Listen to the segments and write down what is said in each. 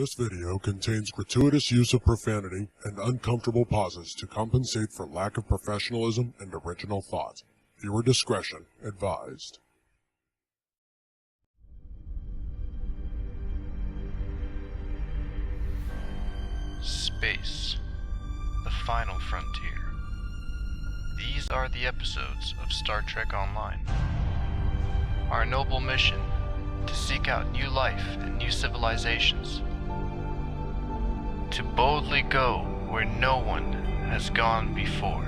This video contains gratuitous use of profanity and uncomfortable pauses to compensate for lack of professionalism and original thought. Viewer discretion advised. Space, the final frontier. These are the episodes of Star Trek Online. Our noble mission, to seek out new life and new civilizations. To boldly go where no one has gone before.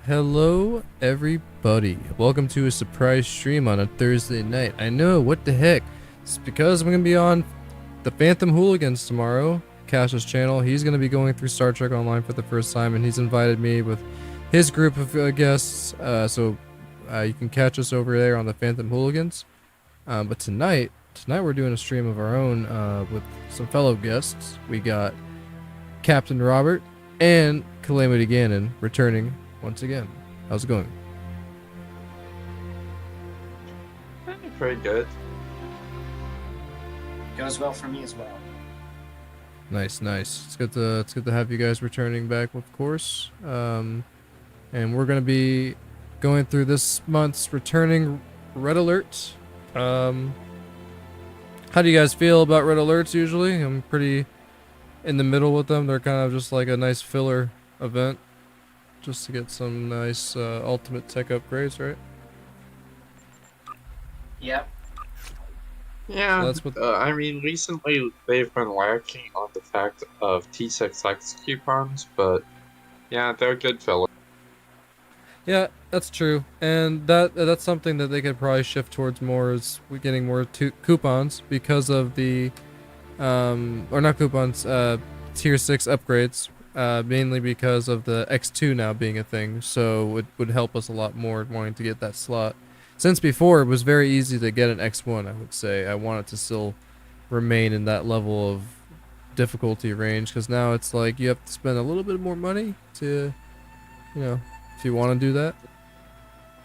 Hello everybody, welcome to a surprise stream on a Thursday night. I know, what the heck, it's because I'm going to be on the Phantom Hooligans tomorrow, Cash's channel. He's going to be going through Star Trek Online for the first time, and he's invited me with his group of guests, so you can catch us over there on the Phantom Hooligans. But tonight we're doing a stream of our own with some fellow guests. We got Captain Robert and Calamity Ganon returning once again. How's it going? Pretty good. Goes well for me as well. Nice. It's good to have you guys returning back, of course. And we're gonna be going through this month's returning Red Alert. How do you guys feel about Red Alerts usually? I'm pretty in the middle with them. They're kind of just like a nice filler event, just to get some nice ultimate tech upgrades, right? Yep. Yeah, So that's what I mean, recently they've been lacking on the fact of T6X coupons, but yeah, they're good filler. Yeah, that's true, and that's something that they could probably shift towards more, is we getting more coupons because of the or not coupons, tier 6 upgrades, mainly because of the X2 now being a thing, so it would help us a lot more wanting to get that slot. Since before it was very easy to get an X1, I would say. I want it to still remain in that level of difficulty range, because now it's like you have to spend a little bit more money to, you know, if you want to do that.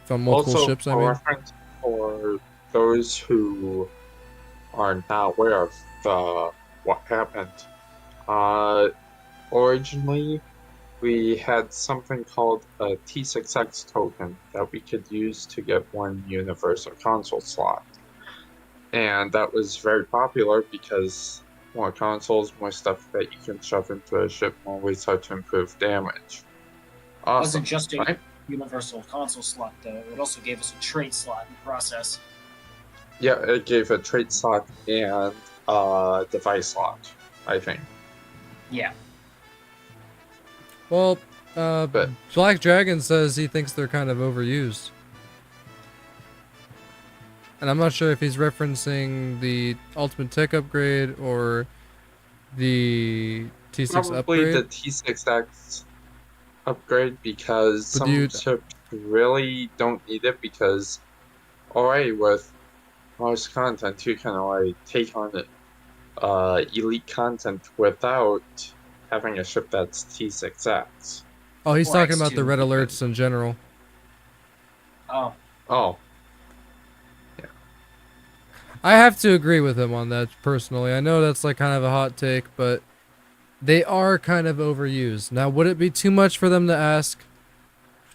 If on multiple Also, ships, I for mean. reference for those who are not aware of what happened, originally we had something called a T6X token that we could use to get one universal console slot. And that was very popular because more consoles, more stuff that you can shove into a ship, more ways how to improve damage. It wasn't Awesome, just a right? universal console slot, though. It also gave us a trade slot in the process. Yeah, it gave a trade slot and a device slot, I think. Yeah. Well, But- Black Dragon says he thinks they're kind of overused. And I'm not sure if he's referencing the Ultimate Tech upgrade or the T6 Probably upgrade. the T6X upgrade, because But some you- ships really don't need it, because already with most content you can already take on it, elite content without having a ship that's T6X. Oh, he's Or talking about X2, the red because- alerts in general. Oh, Oh, I have to agree with him on that personally. I know that's like kind of a hot take, but they are kind of overused. Now, would it be too much for them to ask?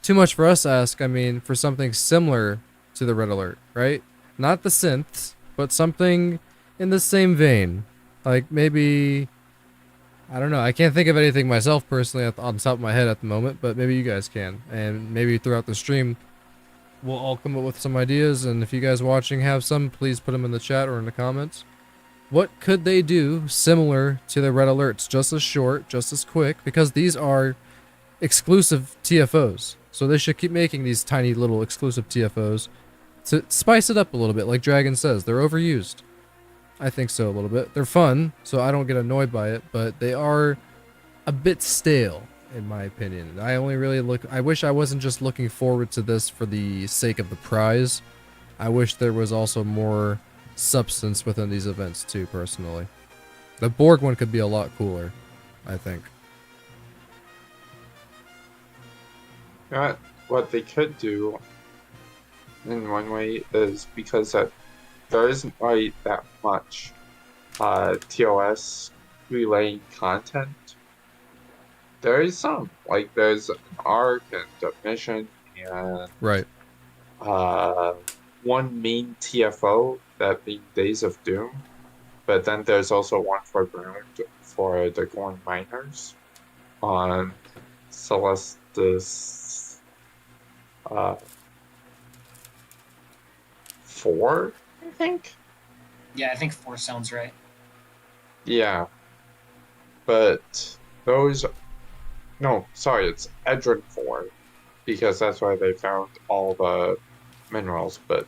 Too much for us to ask, I mean, for something similar to the red alert, right? Not the synths, but something in the same vein. Like maybe, I don't know. I can't think of anything myself personally on the top of my head at the moment, but maybe you guys can. And maybe throughout the stream, we'll all come up with some ideas. And if you guys watching have some, please put them in the chat or in the comments. What could they do similar to the red alerts? Just as short, just as quick, because these are exclusive TFOs. So they should keep making these tiny little exclusive TFOs to spice it up a little bit. Like Dragon says, they're overused. I think so a little bit. They're fun, so I don't get annoyed by it, but they are a bit stale, in my opinion. I only really I wish I wasn't just looking forward to this for the sake of the prize. I wish there was also more substance within these events too, personally. The Borg one could be a lot cooler, I think. What they could do in one way is because there isn't really that much TOS relaying content. There is some, like there's an arc and a mission and Right. One main TFO, that being Days of Doom, but then there's also one for the Gorn Miners on Celestis 4, I think. Yeah, I think 4 sounds right. Yeah, but those. No, sorry, it's Edrin 4, because that's why they found all the minerals, but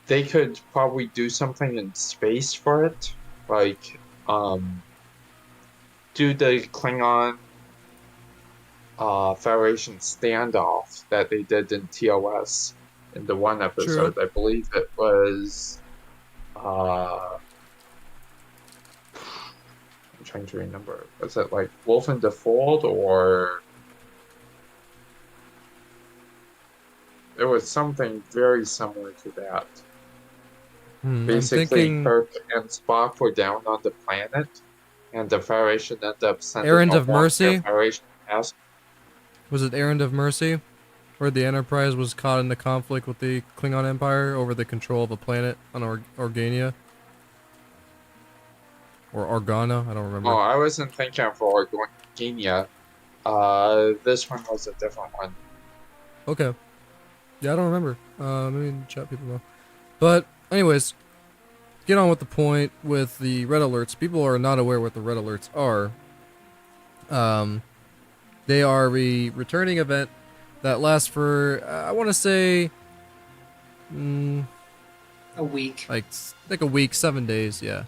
they could probably do something in space for it, like do the Klingon Federation standoff that they did in TOS in the one episode. True. I believe it was I'm trying to remember. Was it like Wolf in the Fold, or it was something very similar to that? Basically, I'm thinking Kirk and Spock were down on the planet, and the Federation ended up sending Errand a of Mercy? Federation task. Was it Errand of Mercy? Where the Enterprise was caught in the conflict with the Klingon Empire over the control of a planet on Organia? Or Organa? I don't remember. Oh, I wasn't thinking of Organia. This one was a different one. Okay. Yeah, I don't remember. Maybe in the chat people know. But, anyways, get on with the point with the red alerts. People are not aware what the red alerts are. They are a returning event that lasts for, I want to say, A week. like a week, 7 days, yeah.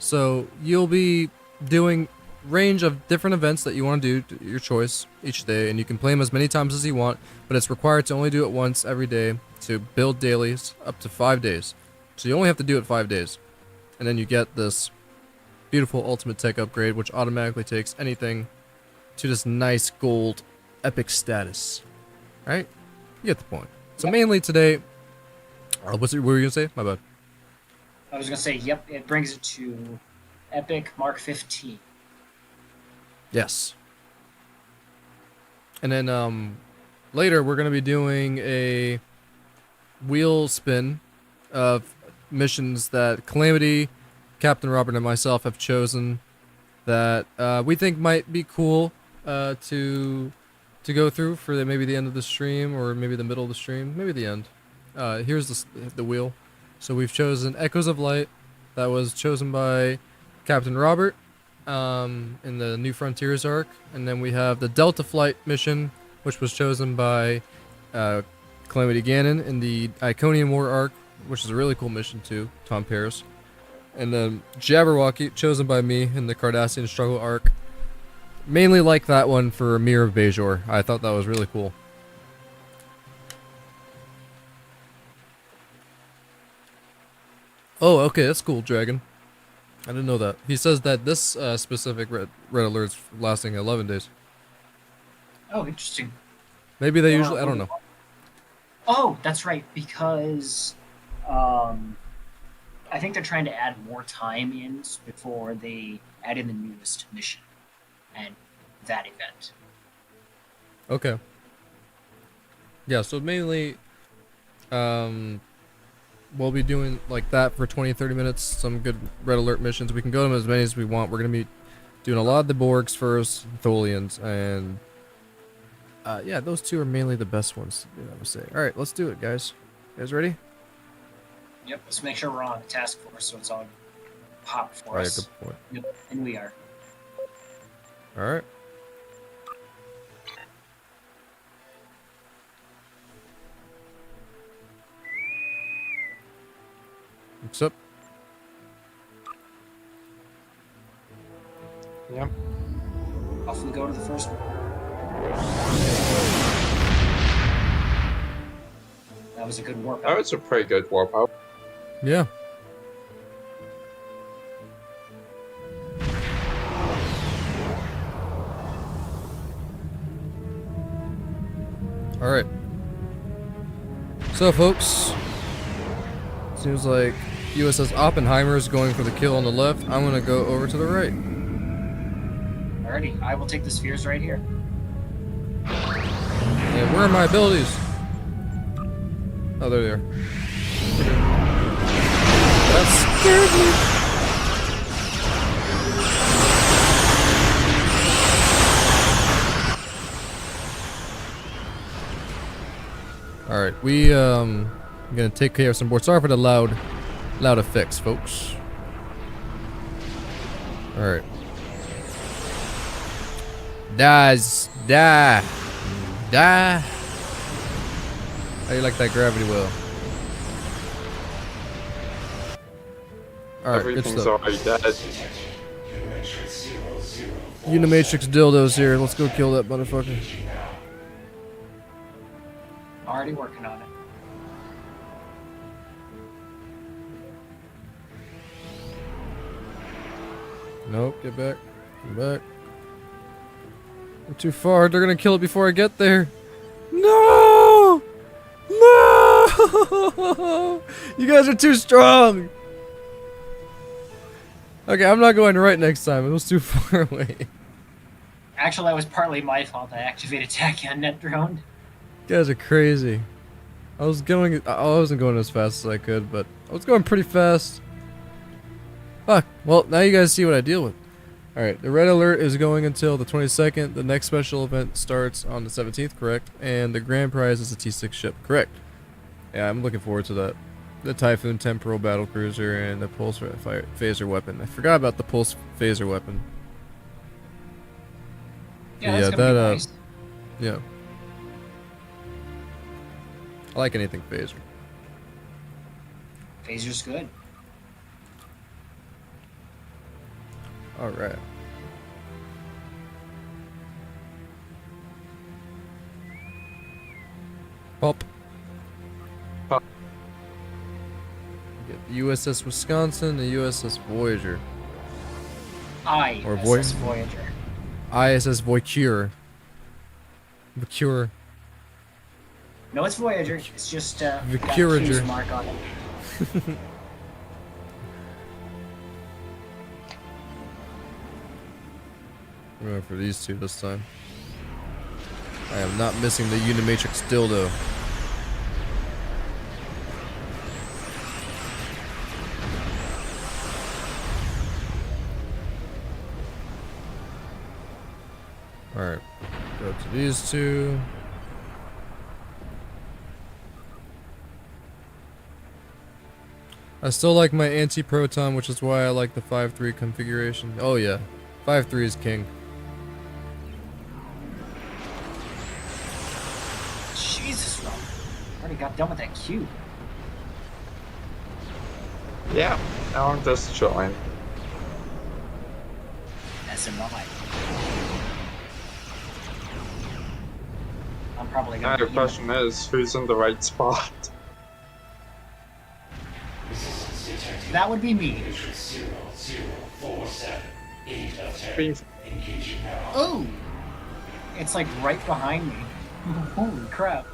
So you'll be doing range of different events that you want to do, your choice, each day, and you can play them as many times as you want, but it's required to only do it once every day to build dailies up to 5 days. So you only have to do it 5 days. And then you get this beautiful ultimate tech upgrade, which automatically takes anything to this nice gold epic status. Right? You get the point. So mainly today, what were you gonna say? My bad. I was gonna say, yep, it brings it to Epic Mark 15. Yes. And then later we're gonna be doing a wheel spin of missions that Calamity, Captain Robert, and myself have chosen that we think might be cool to go through for maybe the end of the stream, or maybe the middle of the stream, maybe the end. Here's the wheel. So we've chosen Echoes of Light. That was chosen by Captain Robert in the New Frontiers arc. And then we have the Delta Flight mission, which was chosen by Calamity Ganon in the Iconian War arc, which is a really cool mission too, Tom Paris. And then Jabberwocky, chosen by me in the Cardassian Struggle arc. Mainly like that one for Mirror of Bajor. I thought that was really cool. Oh, okay, that's cool, Dragon. I didn't know that. He says that this specific red alert's lasting 11 days. Oh, interesting. Maybe they usually, I don't know. Oh, that's right, because I think they're trying to add more time in before they add in the newest mission and that event. Okay. Yeah, so mainly, we'll be doing like that for 20-30 minutes, some good red alert missions. We can go to them as many as we want. We're going to be doing a lot of the Borgs first, Tholians, and yeah, those two are mainly the best ones, I would say. Alright, let's do it, guys. You guys ready? Yep, let's make sure we're on the task force so it's all popped for Alright, us. good point. Yep, and we are. Alright. What's up? Yep. Off we go to the first one. That was a good warp That out. was a pretty good warp out. Yeah. Alright. So, folks, seems like USS Oppenheimer is going for the kill on the left. I'm going to go over to the right. Alrighty, I will take the spheres right here. And where are my abilities? Oh, there they are. That scared me. Alright, we I'm gonna take care of some board. Sorry for the loud effects, folks. Alright. Die. How you like that gravity well? Alright, good Everything's stuff. already dead. Unimatrix dildos here. Let's go kill that motherfucker. Already working on it. Nope, get back. Get back. I'm too far. They're gonna kill it before I get there. No! No! You guys are too strong! Okay, I'm not going right next time. It was too far away. Actually, that was partly my fault. I activated Tachyon Net Drone. You guys are crazy. I wasn't going as fast as I could, but I was going pretty fast. Fuck. Well, now you guys see what I deal with. Alright, the red alert is going until the 22nd. The next special event starts on the 17th, correct? And the grand prize is a T6 ship, correct? Yeah, I'm looking forward to that. The Typhoon Temporal Battlecruiser and the Pulse Phaser Weapon. I forgot about the Pulse Phaser Weapon. Yeah, that's gonna be nice. Yeah. I like anything phaser. Phaser's good. Alright. Pop. Pop. Get the USS Wisconsin, the USS Voyager. Or ISS Voyager. ISS Voyager. Voyager. No, it's Voyager. It's just got a Voyager. Q's mark on it. I'm going for these two this time. I am not missing the Unimatrix dildo. Alright, go to these two. I still like my anti-proton, which is why I like the 5-3 configuration. Oh yeah, 5-3 is king. Jesus, Rob. Already got done with that cube. Yeah, now I'm just chilling. SMI. I'm probably Now gonna. the question is, who's in the right spot? That would be me. Being Oh! It's like right behind me. Holy crap.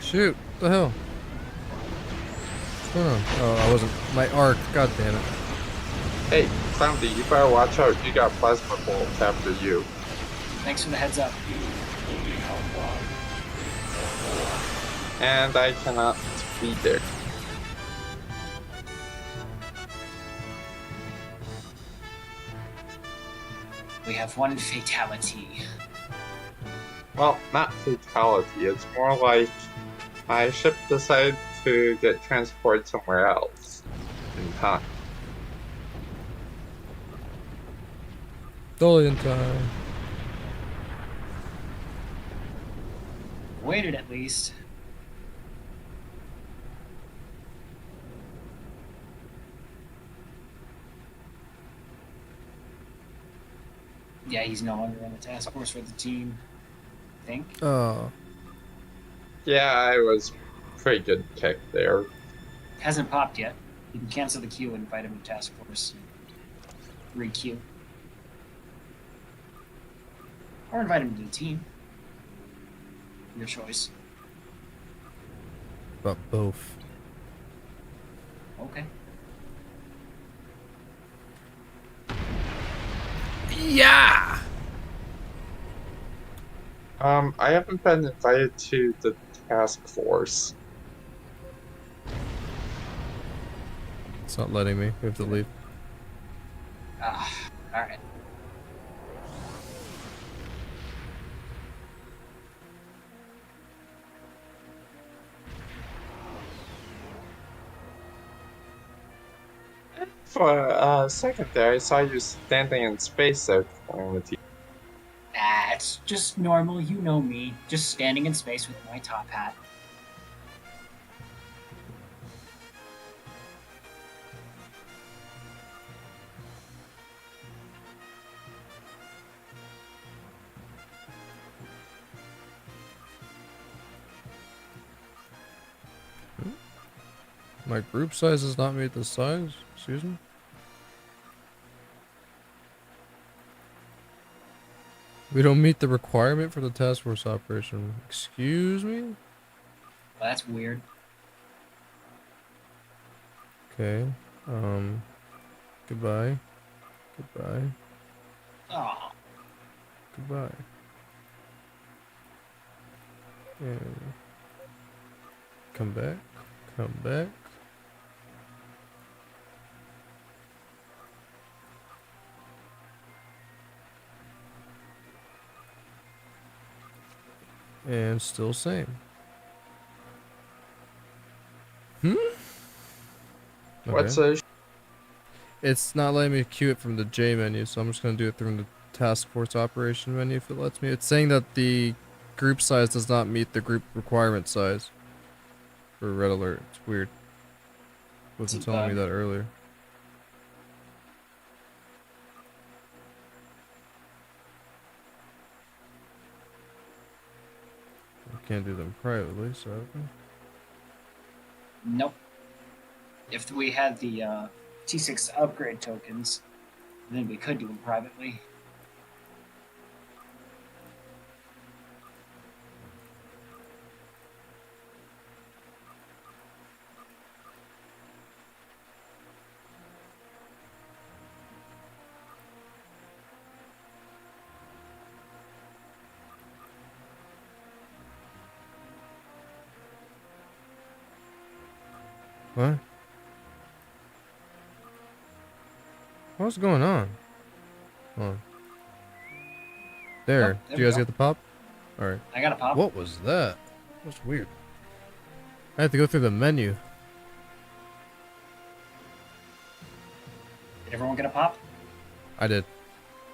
Shoot, what the hell? What's going on? Oh, I wasn't. My arc, god damn it. Hey, Calamity, you better watch out. You got plasma bolts after you. Thanks for the heads up. And I cannot be there. We have one fatality. Well, not fatality. It's more like my ship decided to get transported somewhere else in time. Totally in time. Waited at least. Yeah, he's no longer on the task force for the team, I think. Oh. Yeah, I was pretty good kick there. Hasn't popped yet. You can cancel the queue and invite him to task force. Re-queue. Or invite him to the team. Your choice. But both. Okay. Yeah! I haven't been invited to the task force. It's not letting me. We have to leave. Alright. For a second there, I saw you standing in space there, Calamity. Ah, it's just normal, you know me. Just standing in space with my top hat. My group size does not meet the size. Excuse me? We don't meet the requirement for the task force operation. Excuse me? Well, that's weird. Okay. Goodbye. Goodbye. Oh, Goodbye. And come back. Come back. And still same. What's Okay. a It's not letting me queue it from the J menu, so I'm just gonna do it through the task force operation menu if it lets me. It's saying that the group size does not meet the group requirement size for red alert. It's weird. Wasn't It's a telling me bug. that earlier. I can't do them privately, so okay. nope. If we had the T6 upgrade tokens, then we could do them privately. What? What's going on? Oh. There. Oh, there Did we you guys go. get the pop? Alright. I got a pop. What was that? That's weird. I have to go through the menu. Did everyone get a pop? I did.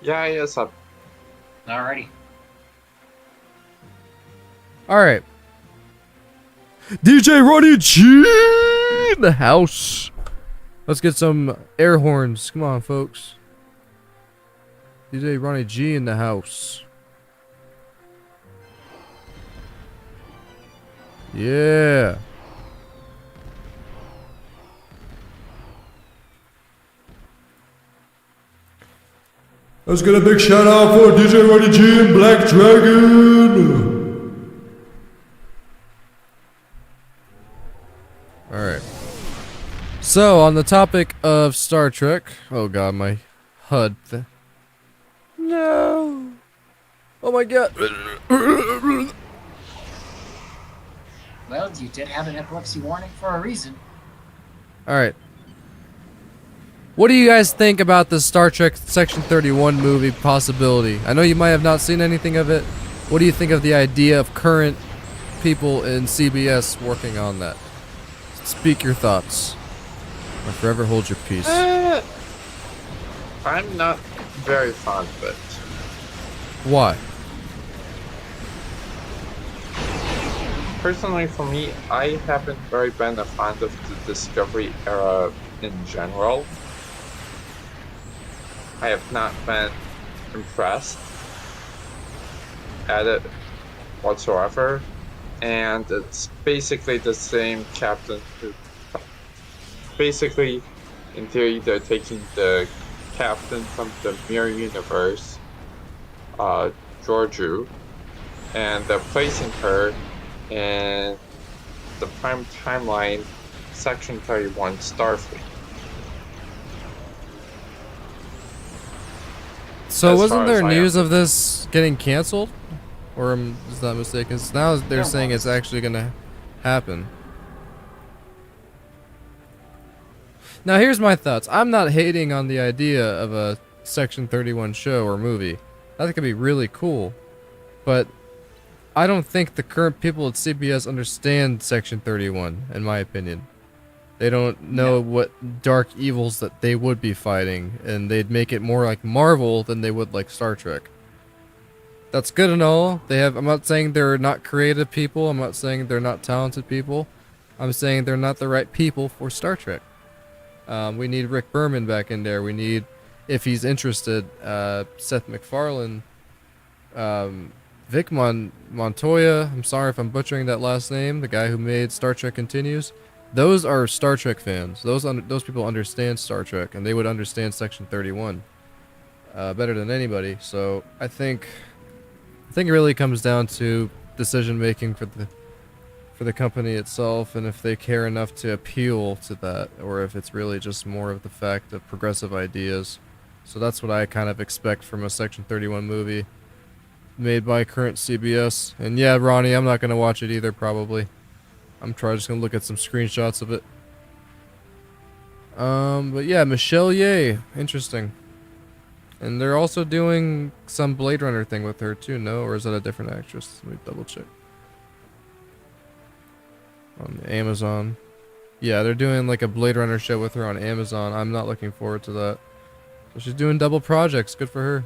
yeah, yes, up. Alrighty. Alright. DJ Ronnie G in the house. Let's get some air horns. Come on, folks. DJ Ronnie G in the house. Yeah. Let's get a big shout out for DJ Ronnie G and Black Dragon. Alright. So, on the topic of Star Trek. Oh god, my HUD. No. Oh my god. Well, you did have an epilepsy warning for a reason. Alright. What do you guys think about the Star Trek Section 31 movie possibility? I know you might have not seen anything of it. What do you think of the idea of current people in CBS working on that? Speak your thoughts. Or forever hold your peace. I'm not very fond of it. Why? Personally, for me, I haven't very been a fan of the Discovery era in general. I have not been impressed at it whatsoever, and it's basically the same captain who... Basically, in theory, they're taking the captain from the Mirror Universe, Georgiou, and they're placing her in the prime timeline, Section 31 Starfleet. So As wasn't far there as I news of this getting canceled? Or is that mistaken? 'Cause now they're There saying was. it's actually gonna happen. Now here's my thoughts. I'm not hating on the idea of a Section 31 show or movie. I think it'd be really cool. But I don't think the current people at CBS understand Section 31, in my opinion. They don't know what dark evils that they would be fighting, and they'd make it more like Marvel than they would like Star Trek. That's good and all. I'm not saying they're not creative people. I'm not saying they're not talented people. I'm saying they're not the right people for Star Trek. We need Rick Berman back in there. We need, if he's interested, Seth MacFarlane, Vic Montoya. I'm sorry if I'm butchering that last name. The guy who made Star Trek Continues. Those are Star Trek fans. Those people understand Star Trek, and they would understand Section 31 better than anybody. So I think it really comes down to decision making for the company itself, and if they care enough to appeal to that, or if it's really just more of the fact of progressive ideas. So that's what I kind of expect from a Section 31 movie made by current CBS. And yeah, Ronnie, I'm not gonna watch it either, probably. I'm just gonna look at some screenshots of it. But yeah, Michelle Yeoh, interesting. And they're also doing some Blade Runner thing with her too, no? Or is that a different actress? Let me double check. On Amazon. Yeah, they're doing like a Blade Runner show with her on Amazon. I'm not looking forward to that. So she's doing double projects. Good for her.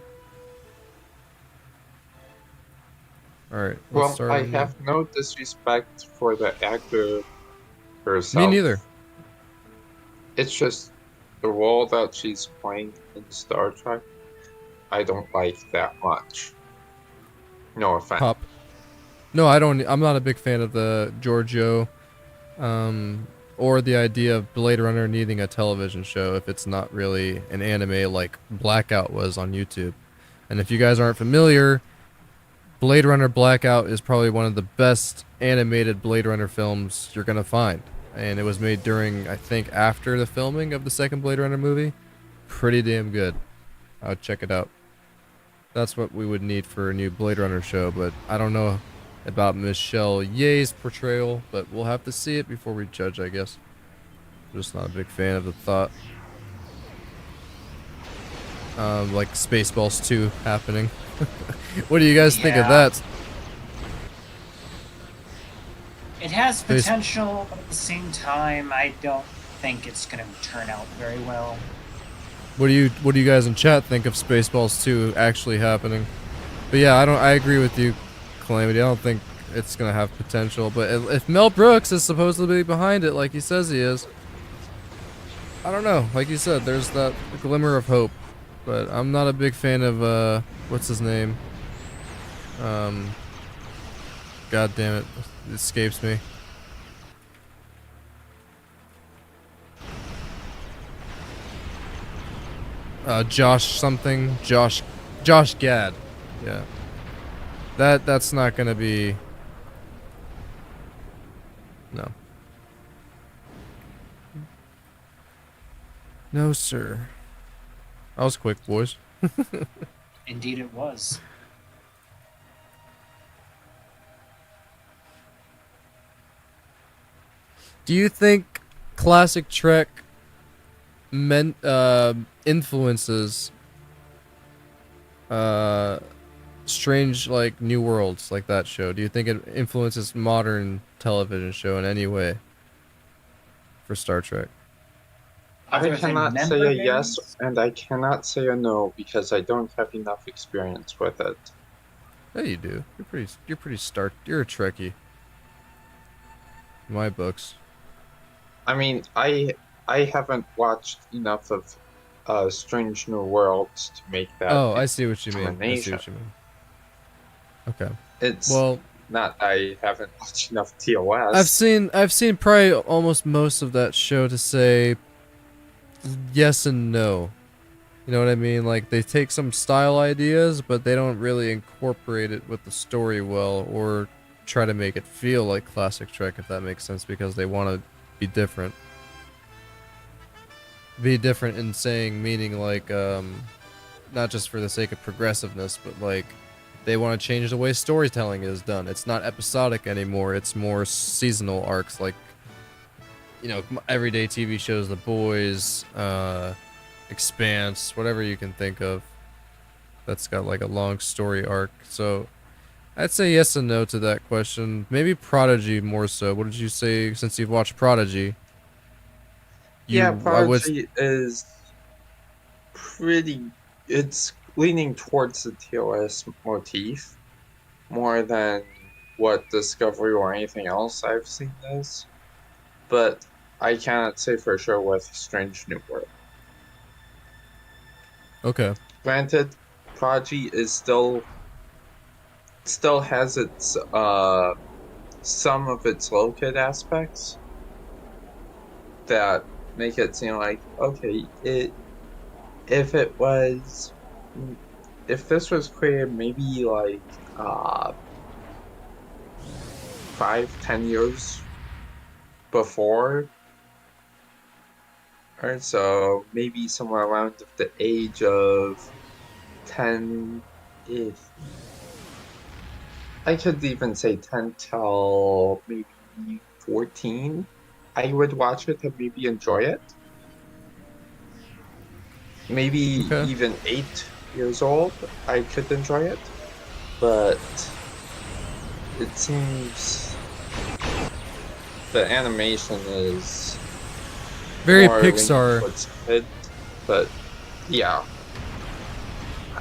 Alright, Well, I have no disrespect for the actor herself. Me neither. It's just the role that she's playing in Star Trek, I don't like that much. No offense. Pop. No, I'm not a big fan of the Georgiou, or the idea of Blade Runner needing a television show if it's not really an anime like Blackout was on YouTube. And if you guys aren't familiar, Blade Runner Blackout is probably one of the best animated Blade Runner films you're gonna find. And it was made during, I think, after the filming of the second Blade Runner movie. Pretty damn good. I would check it out. That's what we would need for a new Blade Runner show, but I don't know about Michelle Yeoh's portrayal, but we'll have to see it before we judge, I guess. I'm just not a big fan of the thought. Like Spaceballs 2 happening. What do you guys think of that? It has potential, but at the same time, I don't think it's going to turn out very well. What do you guys in chat think of Spaceballs 2 actually happening? But yeah, I agree with you, Calamity. I don't think it's gonna have potential. But if Mel Brooks is supposedly behind it, like he says he is, I don't know. Like you said, there's that glimmer of hope. But I'm not a big fan of what's his name? God damn it, it escapes me. Josh something. Josh Gad. Yeah. That's not gonna be. No. No, sir. That was quick, boys. Indeed, it was. Do you think classic Trek influences strange like New Worlds like that show? Do you think it influences modern television show in any way for Star Trek? I Other than cannot say member a yes names? and I cannot say a no because I don't have enough experience with it. Yeah, you do. You're a Trekkie. In my books. I mean, I haven't watched enough of Strange New Worlds to make that Oh, I see what you mean. determination. Okay. It's Well, not I haven't watched enough TOS. I've seen probably almost most of that show to say yes and no. You know what I mean? Like they take some style ideas, but they don't really incorporate it with the story well or try to make it feel like classic Trek, if that makes sense, because they want to be different. Be different in saying, meaning like not just for the sake of progressiveness, but like they want to change the way storytelling is done. It's not episodic anymore. It's more seasonal arcs, like, you know, everyday TV shows, The Boys, Expanse, whatever you can think of. That's got like a long story arc. So I'd say yes and no to that question. Maybe Prodigy more so. What did you say since you've watched Prodigy? Yeah, I would. Prodigy is pretty. It's leaning towards the TOS motif more than what Discovery or anything else I've seen is. But I cannot say for sure with Strange New World. Okay. Granted, Prodigy is still has its some of its low kid aspects that make it seem like okay, if this was created maybe like 5-10 years before, or so maybe somewhere around the age of 10 if I could even say 10 till maybe 14, I would watch it and maybe enjoy it. Maybe Okay. even 8 years old, I could enjoy it. But it seems the animation is Very more leaning Pixar. towards kid, but yeah.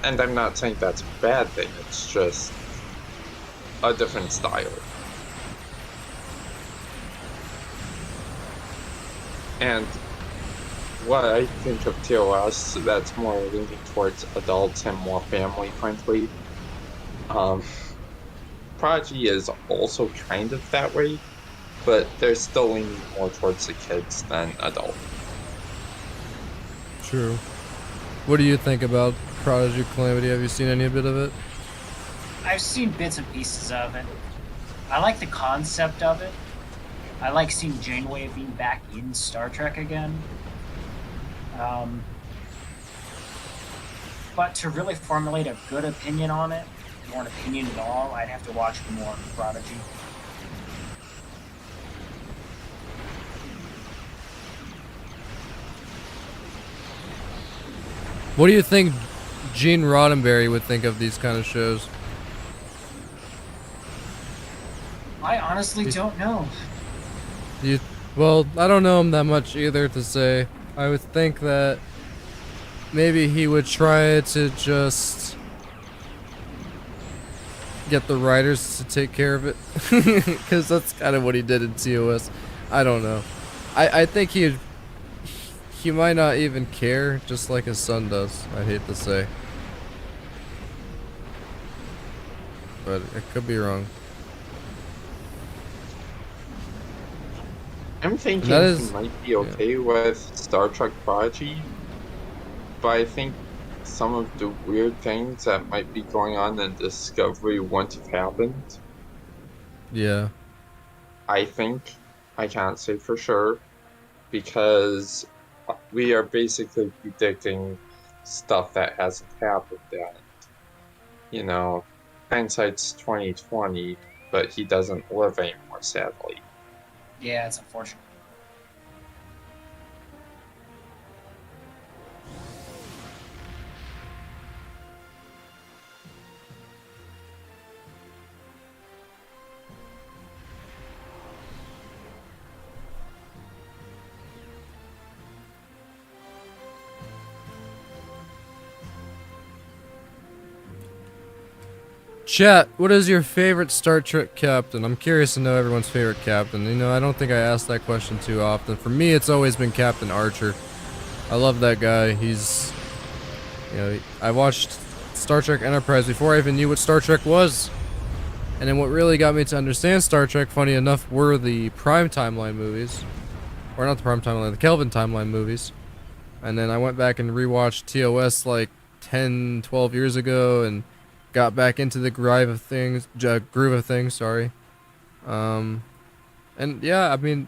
And I'm not saying that's a bad thing, it's just a different style. And what I think of TOS, that's more leaning towards adults and more family friendly. Prodigy is also kind of that way, but they're still leaning more towards the kids than adult. True. What do you think about Prodigy Calamity? Have you seen any bit of it? I've seen bits and pieces of it. I like the concept of it. I like seeing Janeway being back in Star Trek again. But to really formulate a good opinion on it, or an opinion at all, I'd have to watch more of Prodigy. What do you think Gene Roddenberry would think of these kind of shows? I honestly don't know. Well, I don't know him that much either to say. I would think that maybe he would try to just get the writers to take care of it. Because that's kind of what he did in TOS. I don't know. I think he might not even care, just like his son does. I hate to say. But I could be wrong. I'm thinking He might be okay with Star Trek Prodigy, but I think some of the weird things that might be going on in Discovery wouldn't have happened. Yeah. I think. I can't say for sure, because we are basically predicting stuff that hasn't happened yet. You know, hindsight's 2020, but he doesn't live anymore, sadly. Yeah, it's unfortunate. Chat, what is your favorite Star Trek captain? I'm curious to know everyone's favorite captain. You know, I don't think I ask that question too often. For me, it's always been Captain Archer. I love that guy. He's, you know, I watched Star Trek Enterprise before I even knew what Star Trek was. And then what really got me to understand Star Trek, funny enough, were the Prime Timeline movies. Or not the Prime Timeline, the Kelvin Timeline movies. And then I went back and rewatched TOS like 10, 12 years ago and got back into the groove of things, sorry. And yeah, I mean,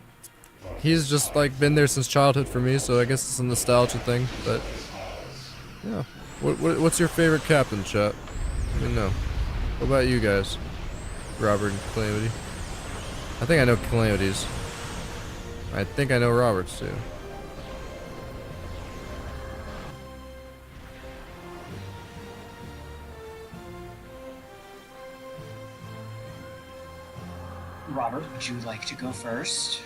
he's just like been there since childhood for me, so I guess it's a nostalgia thing, but yeah. What's your favorite captain, chat? Let me know. What about you guys? Robert and Calamity. I think I know Calamity's. I think I know Robert's too. Robert, would you like to go first?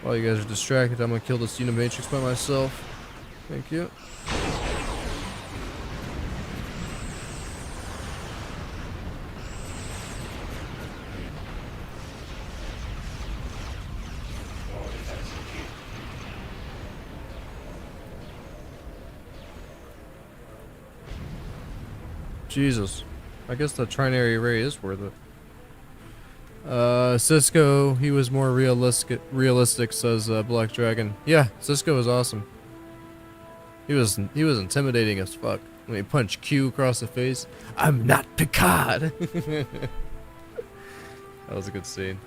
While you guys are distracted, I'm gonna kill this Unimatrix by myself. Thank you. Jesus. I guess the trinary array is worth it. Cisco, he was more realistic, says Black Dragon. Yeah, Cisco was awesome. He was intimidating as fuck. When he punched Q across the face. I'm not Picard. That was a good scene.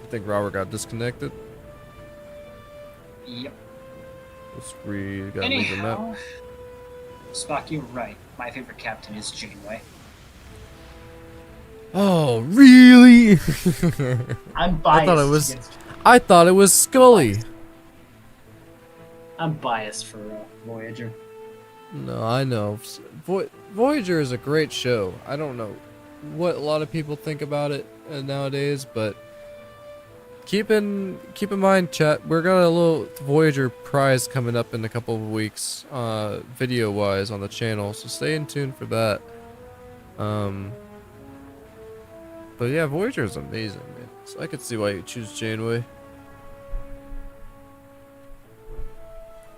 I think Robert got disconnected. Yep. Let's read. Gotta leave the map. Anyhow, Spock, you're right. My favorite captain is Janeway. Oh, really? I'm biased. I thought it was Scully. I'm biased for Voyager. No, I know. Voyager is a great show. I don't know what a lot of people think about it nowadays, but keep in mind, chat. We're got a little Voyager prize coming up in a couple of weeks, video-wise on the channel. So stay in tune for that. But yeah, Voyager is amazing, man. So I could see why you choose Janeway.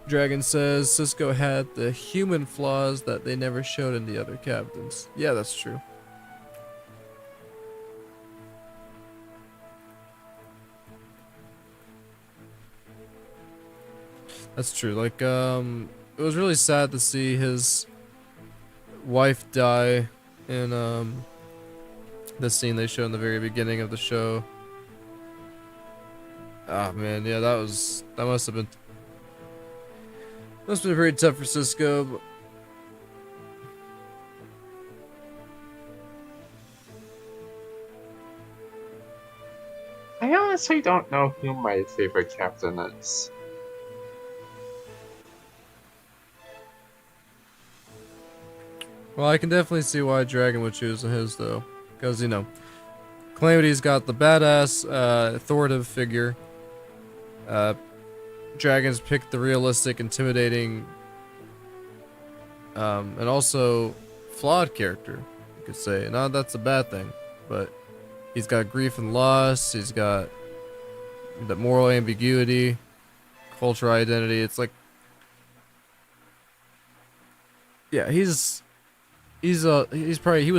Dragon says Cisco had the human flaws that they never showed in the other captains. Yeah, that's true. That's true. Like, it was really sad to see his wife die in, the scene they showed in the very beginning of the show. Ah, man, yeah, that must have been very tough for Cisco. But I honestly don't know who my favorite captain is. well, I can definitely see why Dragon would choose his though, because you know, Calamity's got the badass, authoritative figure. Dragon's picked the realistic, intimidating, and also flawed character, you could say. Not that's a bad thing, but he's got grief and loss. He's got the moral ambiguity, cultural identity. It's like, yeah, he was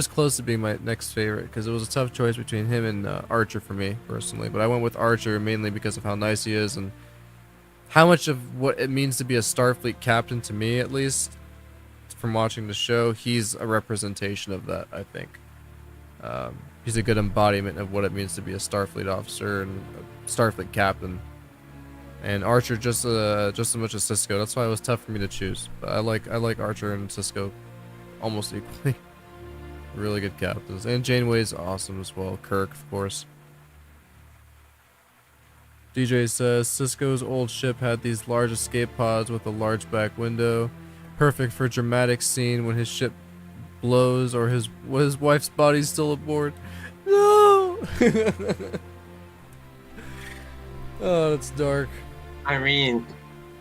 close to being my next favorite because it was a tough choice between him and Archer for me personally. But I went with Archer mainly because of how nice he is and how much of what it means to be a Starfleet captain, to me at least, from watching the show, he's a representation of that, I think. He's a good embodiment of what it means to be a Starfleet officer and a Starfleet captain. And Archer just as much as Cisco. That's why it was tough for me to choose. But I like Archer and Cisco almost equally. Really good captains. And Janeway's awesome as well. Kirk, of course. DJ says Cisco's old ship had these large escape pods with a large back window, perfect for dramatic scene when his ship blows or his wife's body's still aboard. No. Oh, that's dark. I mean,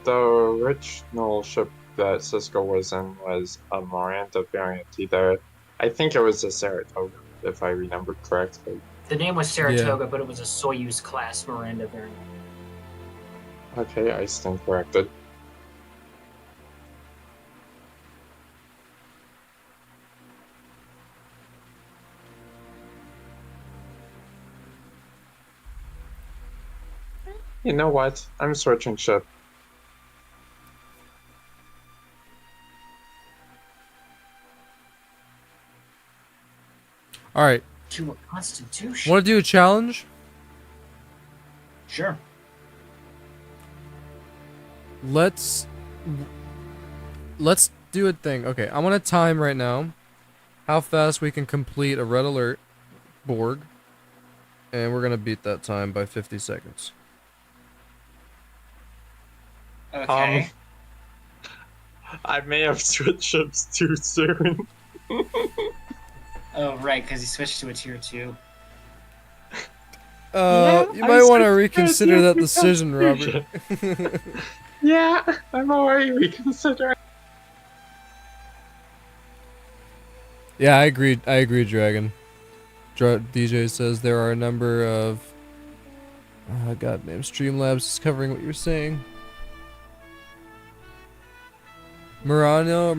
the original ship that Cisco was in was a Miranda variant. Either, I think it was a Saratoga, if I remember correctly. The name was Saratoga, but it was a Soyuz class Miranda variant. Okay, I stand corrected. You know what? I'm switching ship. All right. To a Constitution. Want to do a challenge? Sure. Let's do a thing. Okay, I want to time right now how fast we can complete a red alert Borg, and we're gonna beat that time by 50 seconds. Okay. I may have switched ships too soon. Oh, right, because he switched to a tier 2. You might want to reconsider that decision, Robert. Yeah, I'm already reconsidering. Yeah, I agree. I agree, Dragon. DJ says there are a number of goddamn Streamlabs is covering what you're saying. Mirano?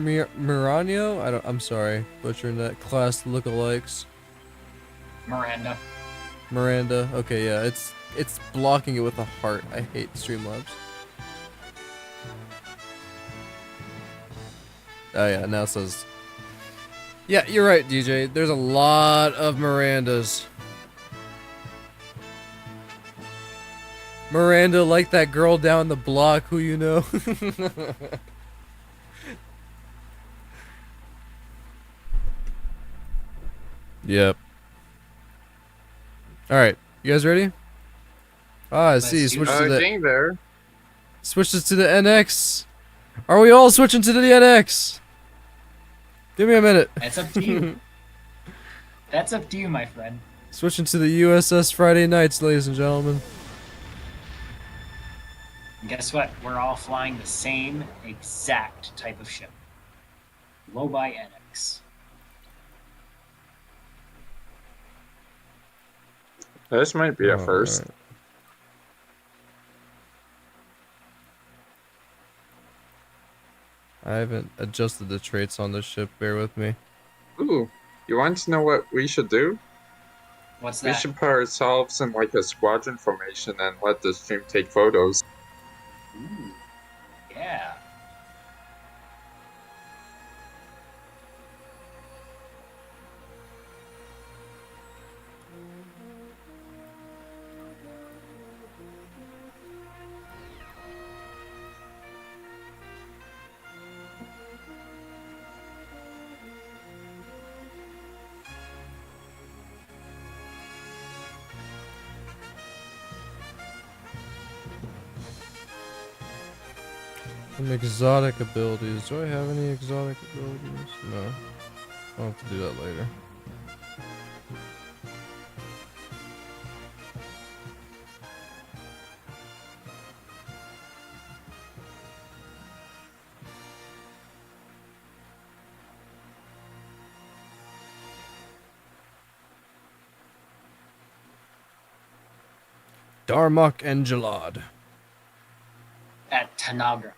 I'm sorry, butchering that. Class lookalikes. Miranda. Okay, yeah, it's blocking it with a heart. I hate Streamlabs. Oh yeah, now it says. Yeah, you're right, DJ. There's a lot of Mirandas. Miranda, like that girl down the block who you know. Yep. Alright, you guys ready? Ah, I see. Switches to Getting there. switches to the NX. Are we all switching to the NX? Give me a minute. That's up to you. That's up to you, my friend. Switching to the USS Friday Nights, ladies and gentlemen. And guess what? We're all flying the same exact type of ship. Low by NX. This might be a Oh, first. alright. I haven't adjusted the traits on this ship. Bear with me. Ooh, you want to know what we should do? What's We that? should put ourselves in like a squadron formation and let the stream take photos. Ooh, yeah. Some exotic abilities. Do I have any exotic abilities? No. I'll have to do that later. Darmok and Jalad. At Tanagra.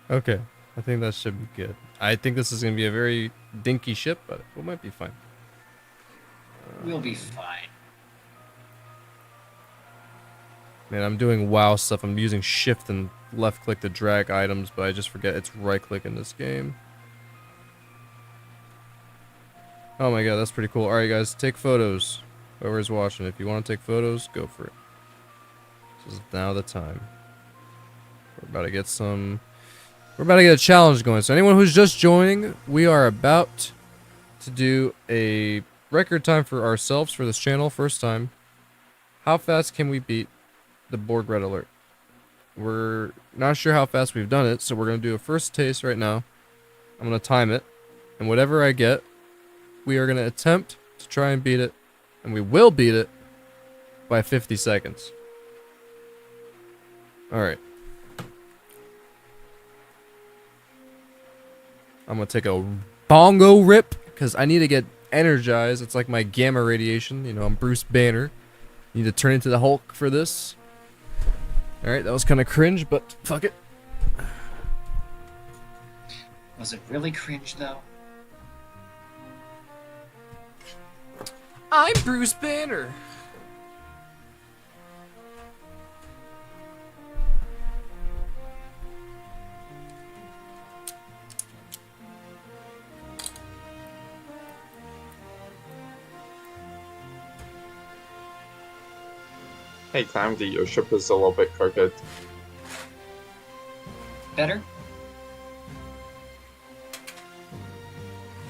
Okay, I think that should be good. I think this is going to be a very dinky ship, but it might be fine. We'll be fine. Man, I'm doing WoW stuff. I'm using shift and left click to drag items, but I just forget it's right click in this game. Oh my god, that's pretty cool. Alright guys, take photos. Whoever's watching, if you want to take photos, go for it. This is now the time. We're about to get a challenge going. So anyone who's just joining, we are about to do a record time for ourselves for this channel, first time. How fast can we beat the Borg Red Alert? We're not sure how fast we've done it, so we're going to do a first taste right now. I'm going to time it, and whatever I get, we are going to attempt to try and beat it, and we will beat it by 50 seconds. Alright. I'm gonna take a bongo rip, because I need to get energized. It's like my gamma radiation. You know, I'm Bruce Banner. Need to turn into the Hulk for this. Alright, that was kind of cringe, but fuck it. Was it really cringe, though? I'm Bruce Banner. Hey, Calamity, your ship is a little bit crooked. Better?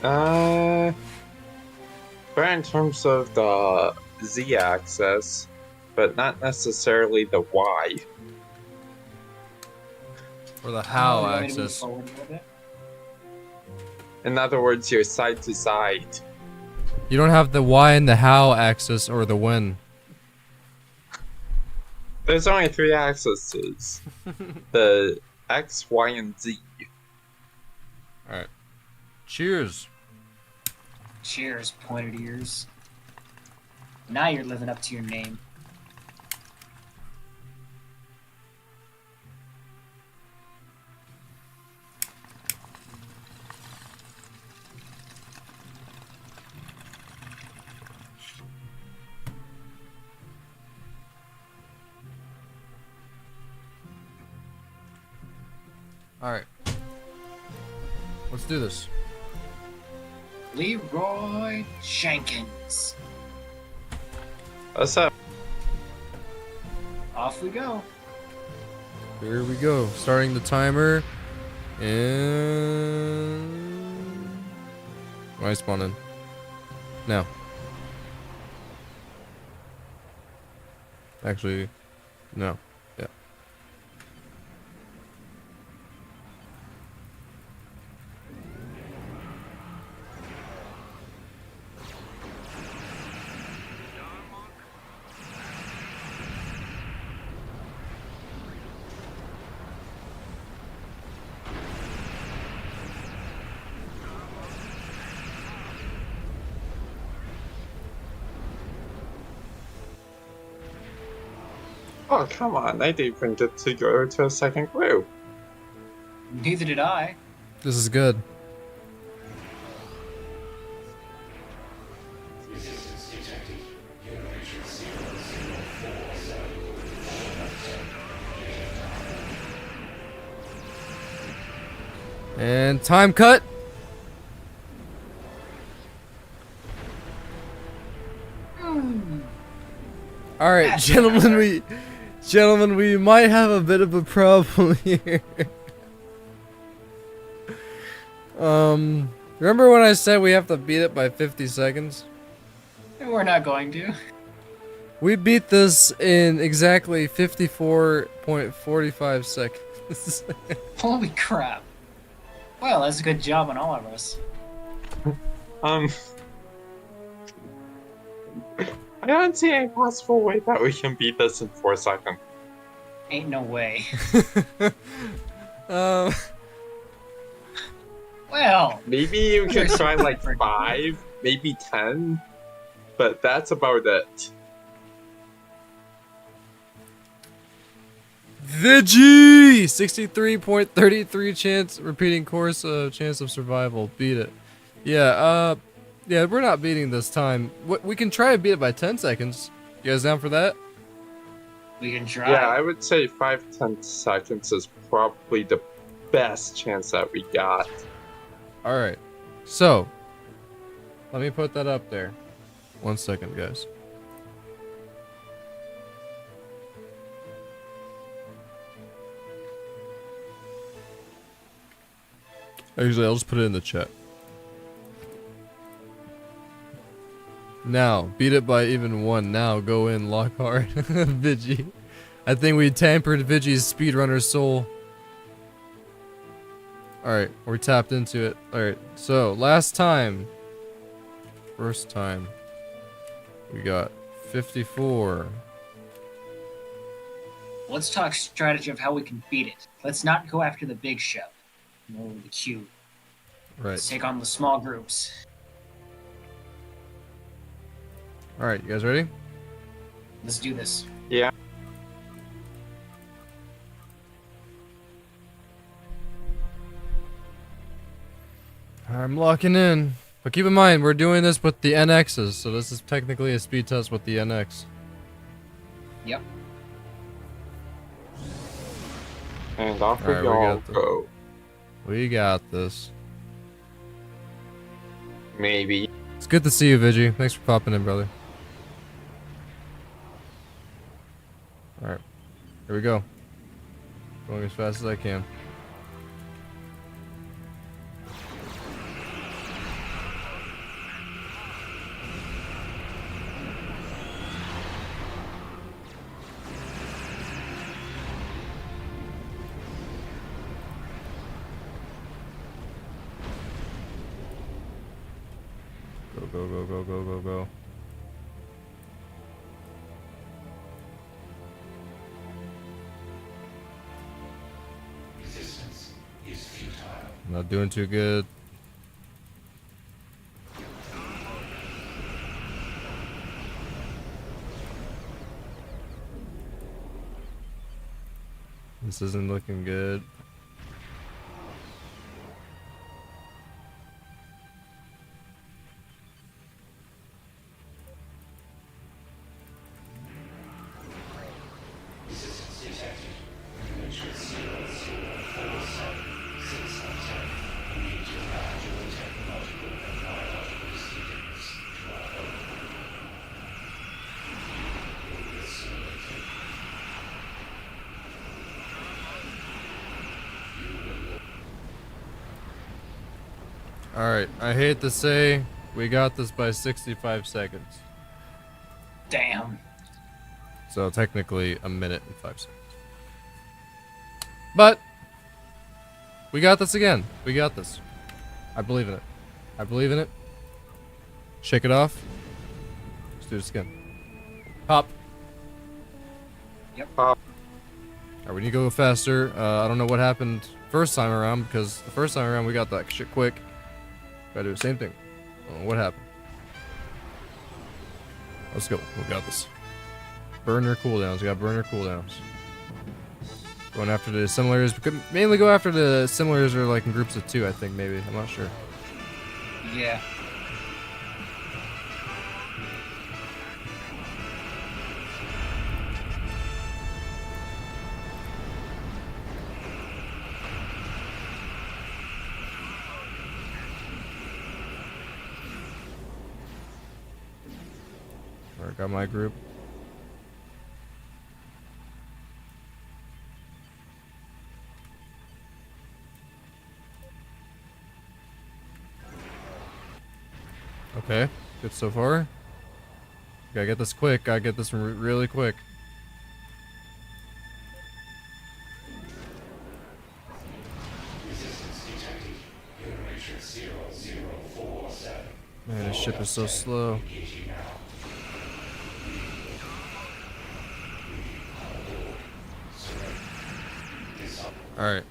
But in terms of the Z-axis, but not necessarily the Y. Or the how You want me to move axis. forward a little bit? In other words, you're side to side. You don't have the why and the how axis or the when. There's only 3 axes. The X, Y, and Z. Alright. Cheers. Cheers, pointed ears. Now you're living up to your name. Alright. Let's do this. Leroy Jenkins. What's up? Off we go. Here we go. Starting the timer. And... Why spawn in? Now. Actually, no. Yeah. Oh, come on. I didn't even get to go to a second group. Neither did I. This is good. And time cut. All right, gentlemen, we might have a bit of a problem here. Remember when I said we have to beat it by 50 seconds? We're not going to. We beat this in exactly 54.45 seconds. Holy crap. Well, that's a good job on all of us. I don't see any possible way that we can beat this in 4 seconds. Ain't no way. Well, Maybe you could try like 5, maybe 10, but that's about it. Vigi! 63.33 chance repeating course chance of survival. Beat it. Yeah, yeah, we're not beating this time. We can try and beat it by 10 seconds. You guys down for that? we can try. Yeah, I would say 5-10 seconds is probably the best chance that we got. Alright. So, let me put that up there. 1 second, guys. Actually, I'll just put it in the chat. Now, beat it by even 1. Now, go in, lock hard. Vigi. I think we tampered Vigi's speedrunner soul. Alright, we tapped into it. Alright, so, last time. First time. We got 54. Let's talk strategy of how we can beat it. Let's not go after the big show. No, the cube. Right. Let's take on the small groups. Alright, you guys ready? Let's do this. Yeah. I'm locking in. But keep in mind, we're doing this with the NXs, so this is technically a speed test with the NX. Yep. And off we Alright, we all got the- go. We got this. Maybe. It's good to see you, Vigi. Thanks for popping in, brother. Alright. Here we go. Going as fast as I can. Go, go, go, go, go, go. Resistance is futile. Not doing too good. This isn't looking good. Resistance detected. Convention 0047697. We need to add your technological and biological proceedings to our own. You will be assimilated. Alright, I hate to say, we got this by 65 seconds. Damn. So technically a minute and 5 seconds. But we got this again. We got this. I believe in it. I believe in it. Shake it off. Let's do this again. Pop. Yep. Pop. Alright, we need to go faster. I don't know what happened first time around because the first time around we got that shit quick. Gotta do the same thing. I don't know what happened. Let's go. We got this. Burner cooldowns. We got burner cooldowns. Going after the similars. We could mainly go after the similars or like in groups of 2, I think maybe. I'm not sure. Yeah. Alright, got my group. Okay, good so far. Gotta get this quick. Gotta get this really quick. Resistance detected. Your matrix 0047. Man, this ship is so slow. Engaging now. Alright.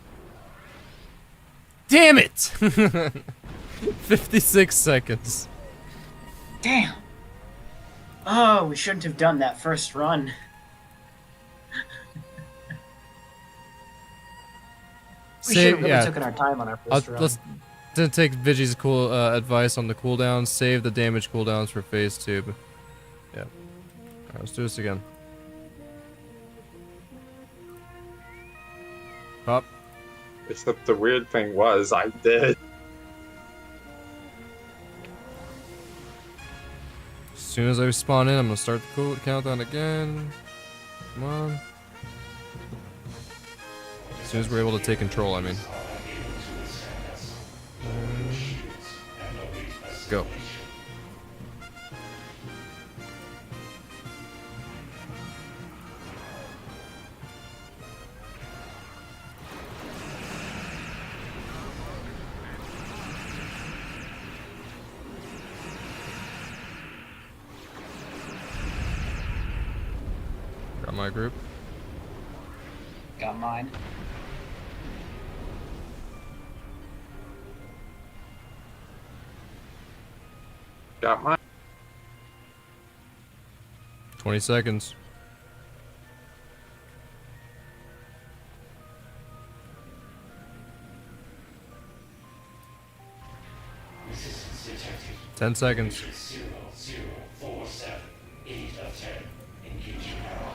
Damn it! 56 seconds. Damn. Oh, we shouldn't have done that first run. We should have really taken our time on our 1st run. Let's didn't take Vigi's cool advice on the cooldowns. Save the damage cooldowns for phase 2. But yeah. Alright, let's do this again. Pop. Except the weird thing was, I did. As soon as I spawn in, I'm gonna start the cool countdown again. Come on. As soon as we're able to take control, I mean. Go. Got my group. Got mine. Got mine. 20 seconds. Resistance detected. 10 seconds. 0047. 8 of 10. Engaging now.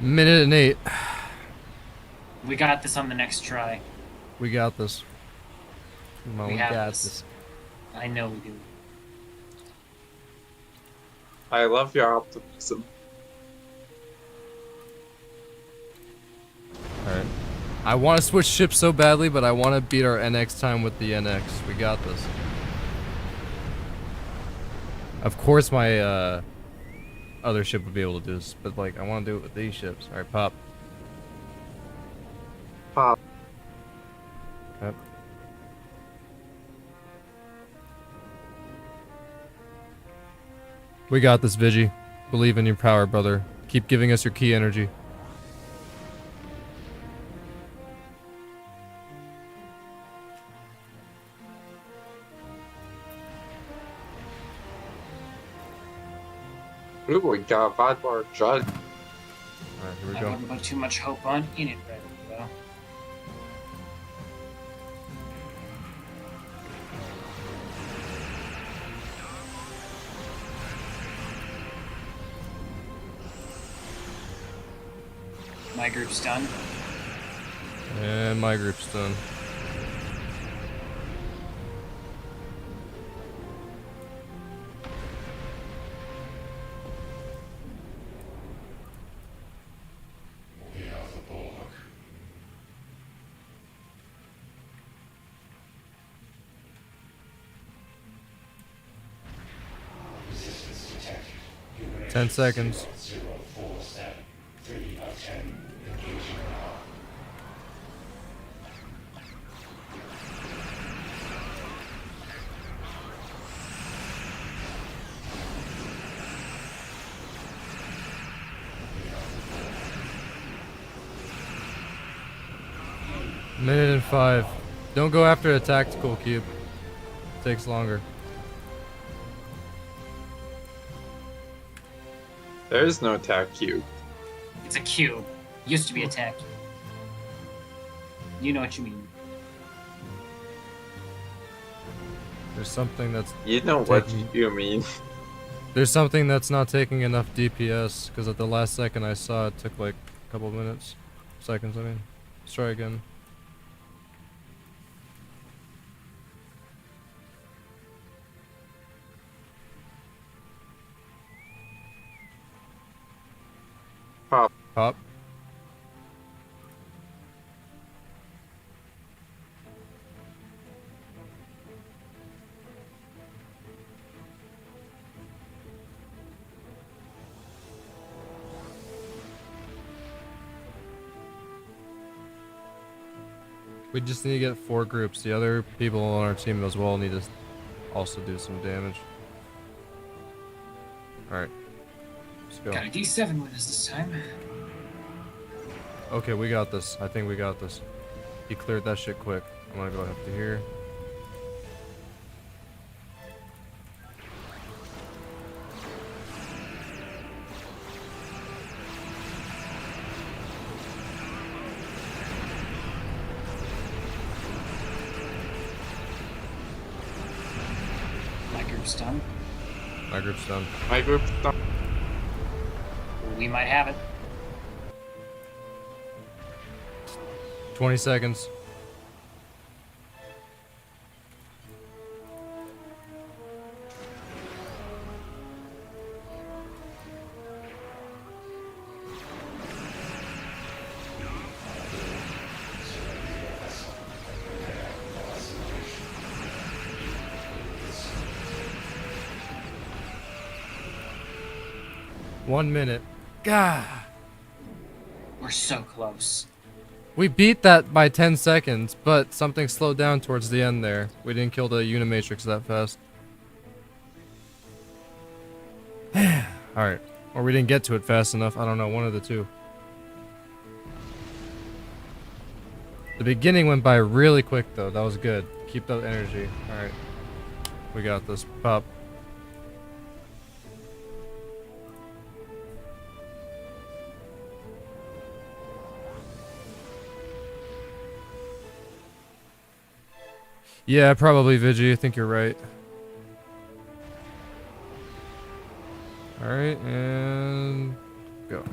Minute and 8. We got this on the next try. We got this. Come on, We we have got this. this. I know we do. I love your optimism. Alright. I want to switch ships so badly, but I want to beat our NX time with the NX. We got this. Of course my other ship would be able to do this, but like I want to do it with these ships. Alright, pop. Pop. Yep. We got this, Vigi. Believe in your power, brother. Keep giving us your key energy. Ooh, we got a Vidbar Jug. Alright, here we I go. wouldn't put too much hope on it right though. My group's done. And my group's done. We have the bulwark. Resistance detected. Human 10 seconds. 0047. 3 of 10. Engaging now. Minute and 5. Don't go after a tactical cube. Takes longer. There is no attack cube. It's a cube. Used to be a tech. You know what you mean. There's something that's You know what Taking- you mean. there's something that's not taking enough DPS because at the last second I saw it took like a couple minutes, seconds. I mean, let's try again. Pop. Pop. We just need to get 4 groups. The other people on our team as well need to also do some damage. Alright. Let's go. Got a D7 with us this time. Okay, we got this. I think we got this. He cleared that shit quick. I'm gonna go up to here. My group's done. My group's done. My group's done. We might have it. 20 seconds. 1 minute. Gah. We're so close. We beat that by 10 seconds, but something slowed down towards the end there. We didn't kill the Unimatrix that fast. Alright. Or we didn't get to it fast enough. I don't know, one of the two. The beginning went by really quick though. That was good. Keep that energy. Alright. We got this. Pop. Yeah, probably Vigi. I think you're right. Alright, and go.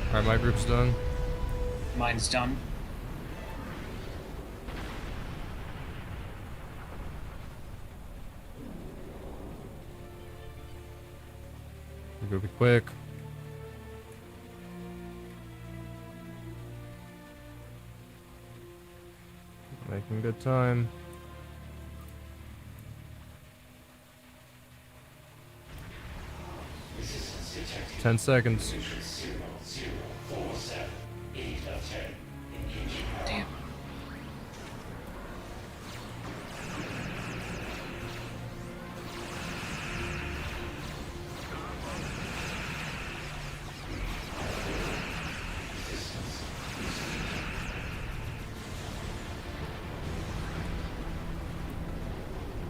Alright, my group's done. Mine's done. We're gonna be quick. Making good time. Resistance detected. 10 seconds. Matrix 0047. 8 of 10. Engaging. Damn.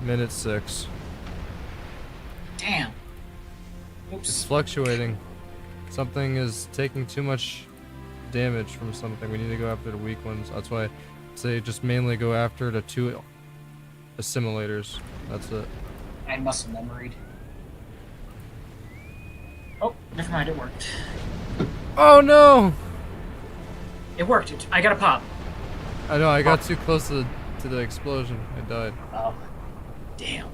Minute 6. Damn. It's Oops. fluctuating. Something is taking too much damage from something. We need to go after the weak ones. That's why I say just mainly go after the 2 assimilators. That's it. I muscle memoried. Oh, never mind. It worked. Oh no! It worked. I got a pop. I know, I got too close to the explosion. I died. Oh. Damn.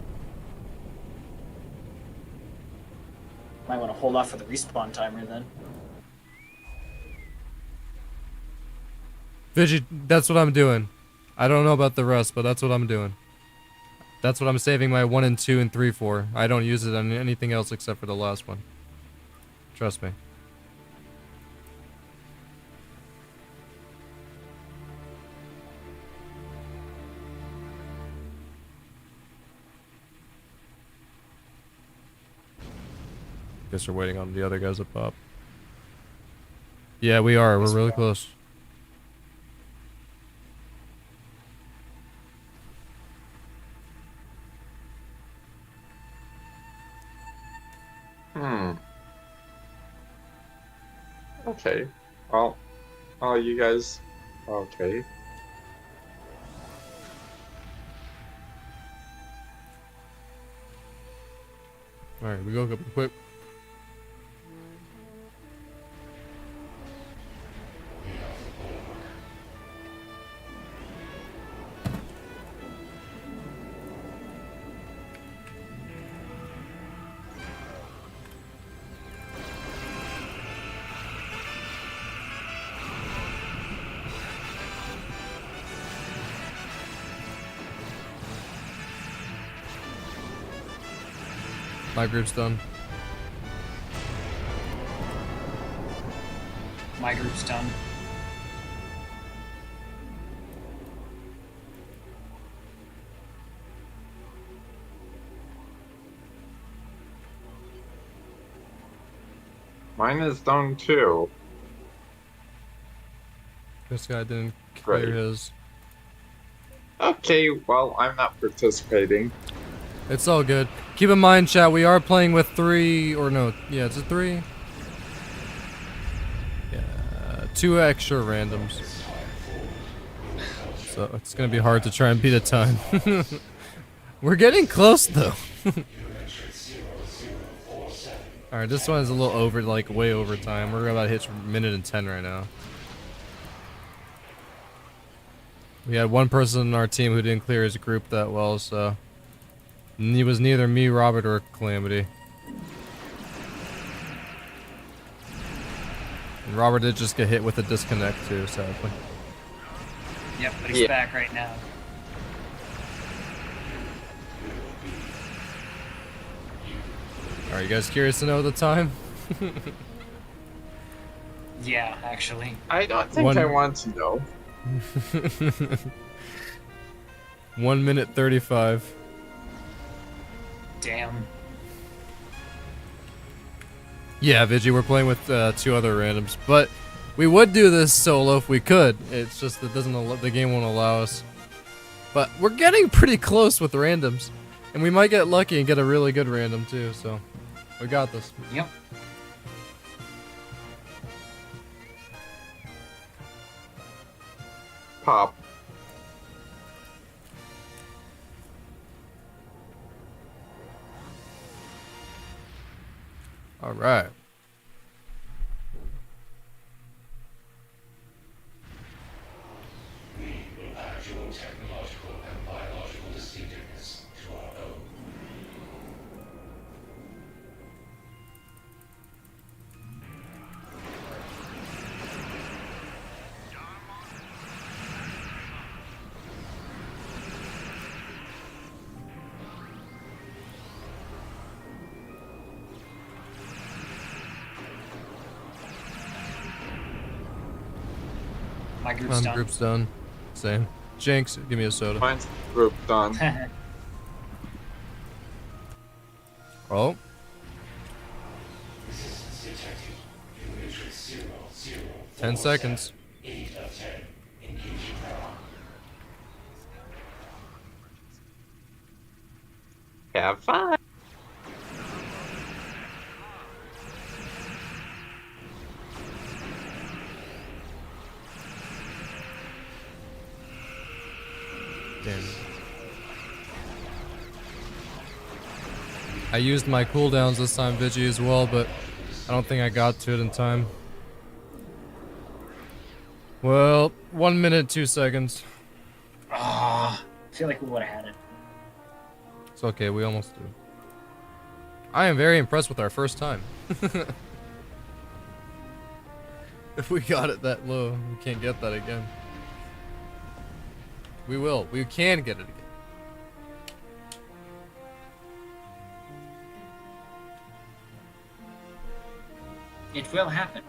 Might want to hold off for the respawn timer then. Vigi, that's what I'm doing. I don't know about the rest, but that's what I'm doing. That's what I'm saving my 1 and 2 and 3 for. I don't use it on anything else except for the last one. Trust me. Guess we're waiting on the other guys to pop. Yeah, we are. We're really close. Okay. Well, you guys. Okay. Alright, we go quick. My group's done. My group's done. Mine is done too. This guy didn't clear Right. his. Okay, well, I'm not participating. It's all good. Keep in mind, chat, we are playing with 3, or no, yeah, it's a 3? Yeah, 2 extra randoms. So it's gonna be hard to try and beat a time. We're getting close though. Alright, this one is a little over, like way over time. We're about to hit 1:10 right now. We had one person in our team who didn't clear his group that well, so it was neither me, Robert, or Calamity. And Robert did just get hit with a disconnect too, sadly. Yep, but he's Yeah. back right now. Are you guys curious to know the time? Yeah, actually. I don't think I want to know. 1 minute 35. Damn. Yeah, Vigi, we're playing with 2 other randoms, but we would do this solo if we could. It's just that the game won't allow us. But we're getting pretty close with randoms, and we might get lucky and get a really good random too. So we got this. Yep. Pop. All right. We will add your technological and biological distinctiveness to our own. My group's done. Group's done. Same. Jinx, give me a soda. Mine's group done. Oh, Resistance detected. In matrix 0, 0, 10 seconds. 8 of 10. Engaging power. Have fun. damn. I used my cooldowns this time, Vigi, as well, but I don't think I got to it in time. Well, 1 minute, 2 seconds. Ah, I feel like we would have had it. It's okay, we almost do. I am very impressed with our first time. If we got it that low, we can't get that again. We will. We can get it again. It will happen.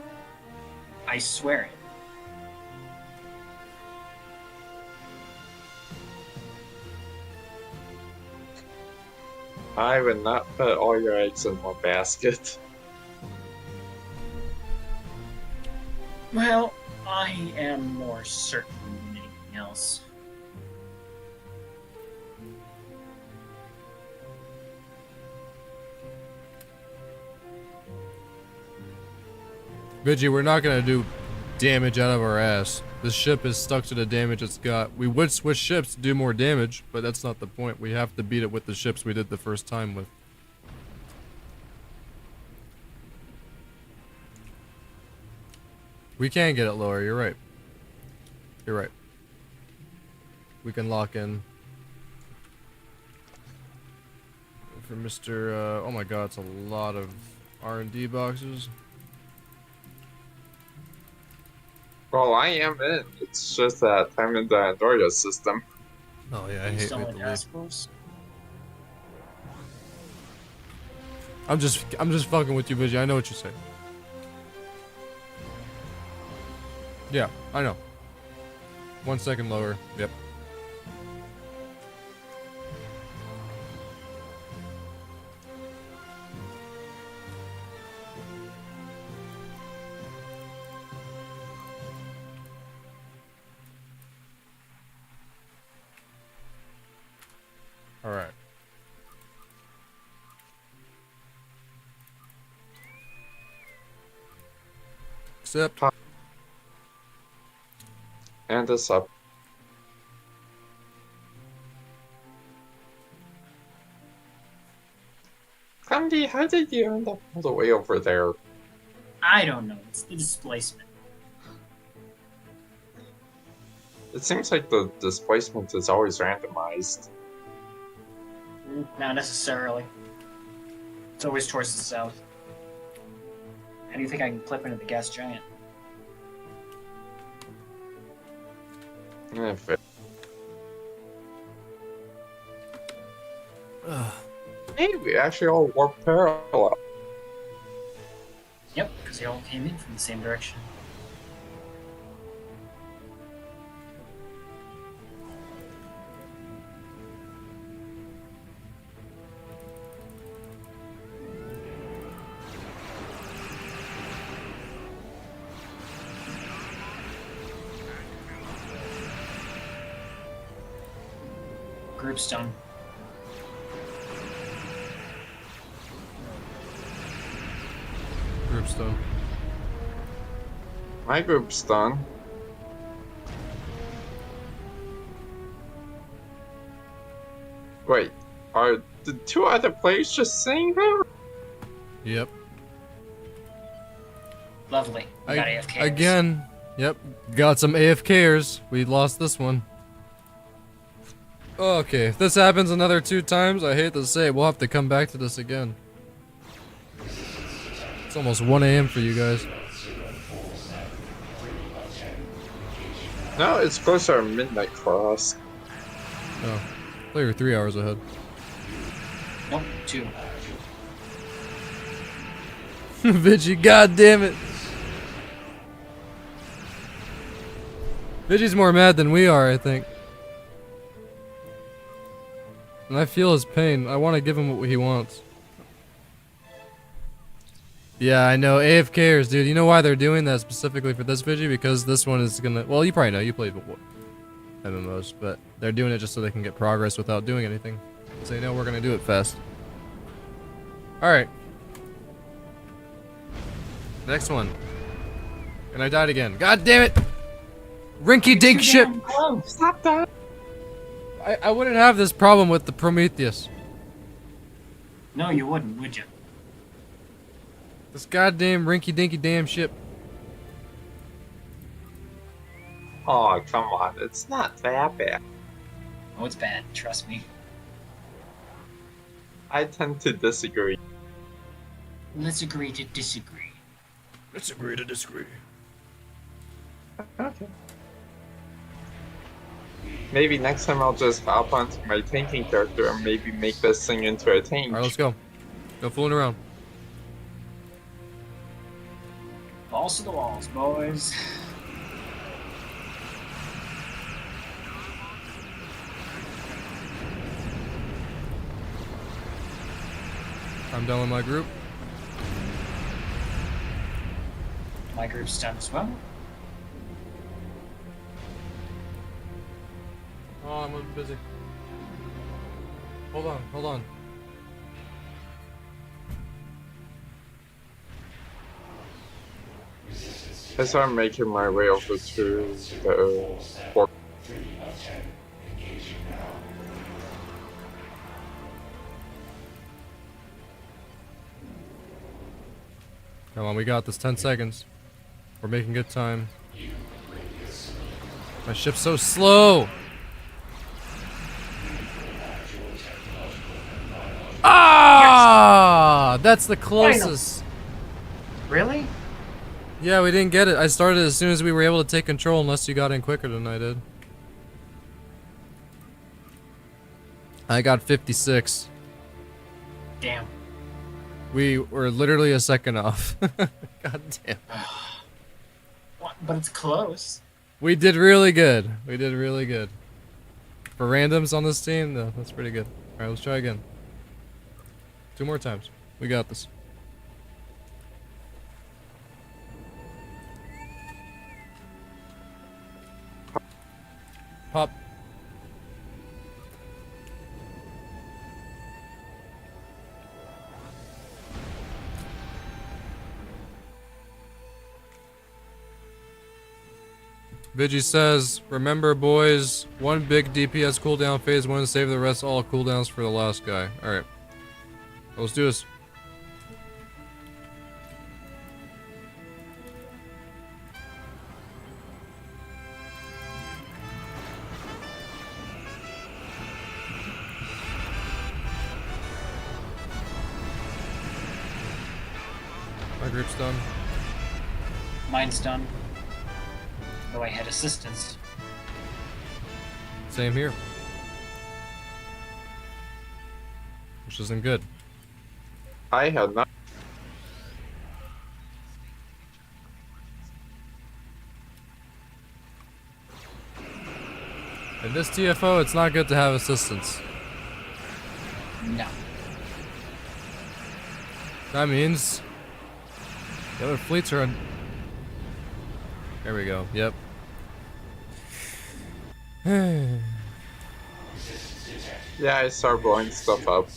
I swear it. I would not put all your eggs in one basket. Well, I am more certain than anything else. Vigi, we're not gonna do damage out of our ass. This ship is stuck to the damage it's got. We would switch ships to do more damage, but that's not the point. We have to beat it with the ships we did the first time with. We can get it lower, you're right. You're right. We can lock in. For Mr. Oh my god, it's a lot of R&D boxes. Well, I am in. It's just that I'm in the Andoria system. Oh yeah, I You hate still with in the lead. Aspos? I'm just fucking with you, Vigi. I know what you're saying. Yeah, I know. 1 second lower. Yep. All right. Accept. And this up. Andy, how did you end up all the way over there? I don't know. It's the displacement. It seems like the displacement is always randomized. Not necessarily. It's always towards the south. How do you think I can clip into the gas giant? If it- Hey, we actually all warp parallel. Yep, because they all came in from the same direction. Group's done. Group's done. My group's done. Wait, are the two other players just sitting there? Yep. Lovely. We got AFKs. Again. Yep. Got some AFKers. We lost this one. Okay, if this happens another 2 times, I hate to say it, we'll have to come back to this again. It's almost 1 AM for you guys. No, it's closer to midnight for us. Oh. I thought you were 3 hours ahead. Nope, 2. Vigi, god damn it! Vigi's more mad than we are, I think. And I feel his pain. I want to give him what he wants. Yeah, I know. AFKers, dude. You know why they're doing that specifically for this Vigi? Because this one is gonna... Well, you probably know. You played MMOs. But they're doing it just so they can get progress without doing anything. Because they know we're gonna do it fast. Alright. Next one. And I died again. God damn it! Rinky dink ship! Stop that! I wouldn't have this problem with the Prometheus. No, you wouldn't, would you? This goddamn rinky dinky damn ship. Oh, come on. It's not that bad. Oh, it's bad. Trust me. I tend to disagree. Let's agree to disagree. Let's agree to disagree. Okay. Maybe next time I'll just hop onto my tanking character and maybe make this thing into a tank. Alright, let's go. No fooling around. Balls to the walls, boys. I'm done with my group. My group's done as well. Oh, I'm busy. Hold on. As I'm making my way over to the port. 3 of 10. Engaging now. Come on, we got this. 10 seconds. We're making good time. My ship's so slow! Ah! That's the closest. Really? Yeah, we didn't get it. I started as soon as we were able to take control, unless you got in quicker than I did. I got 56. Damn. We were literally a second off. God damn. What? But it's close. We did really good. We did really good. For randoms on this team, no, that's pretty good. Alright, let's try again. 2 more times. We got this. Pop. Vigi says, remember boys, 1 big DPS cooldown phase 1, save the rest all cooldowns for the last guy. Alright. Let's do this. My group's done. Mine's done. Though I had assistance. Same here. Which isn't good. I had not. In this TFO, it's not good to have assistance. No. That means the other fleets are on. There we go. Yep. Yeah, I start blowing stuff up.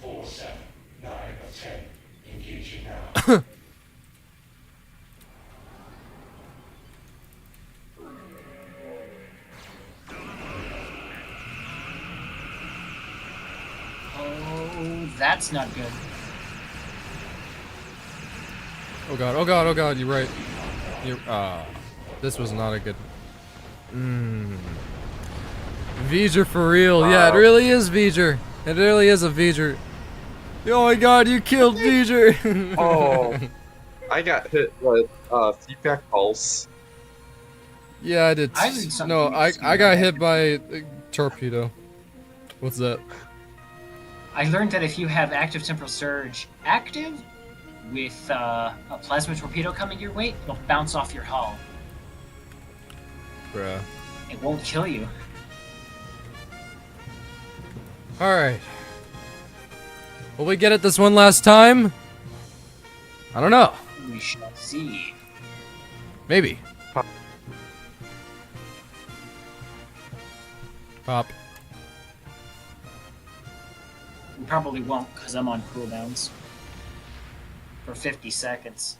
047, 9 of 10. Engaging now. Oh, that's not good. Oh god, oh god, oh god, you're right. This was not a good. V'ger for real. Yeah, it really is V'ger. It really is a V'ger. Oh my god, you killed V'ger. Oh, I got hit with feedback pulse. Yeah, I did. I heard something No, I similar. got hit by a torpedo. What's that? I learned that if you have active temporal surge active with a plasma torpedo coming your way, it'll bounce off your hull. Bruh. It won't kill you. Alright. Will we get it this one last time? I don't know. We shall see. Maybe. Pop. We probably won't, because I'm on cooldowns. For 50 seconds.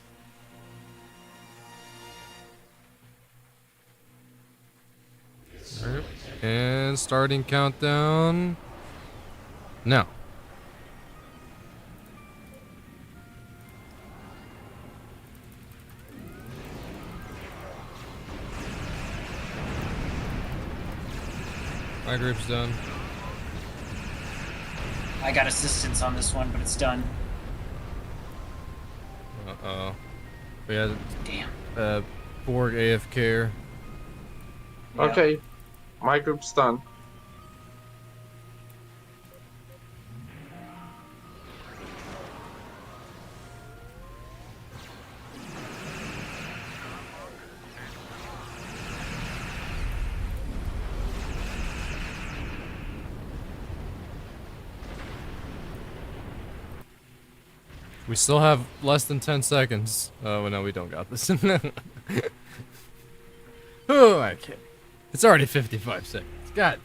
Alright. And starting countdown. Now. My group's done. I got assistance on this one, but it's done. Uh-oh. We had Damn. Borg AFK. Yeah. Okay, my group's done. We still have less than 10 seconds. Oh, no, we don't got this. Oh, I can't. It's already 55 seconds. God.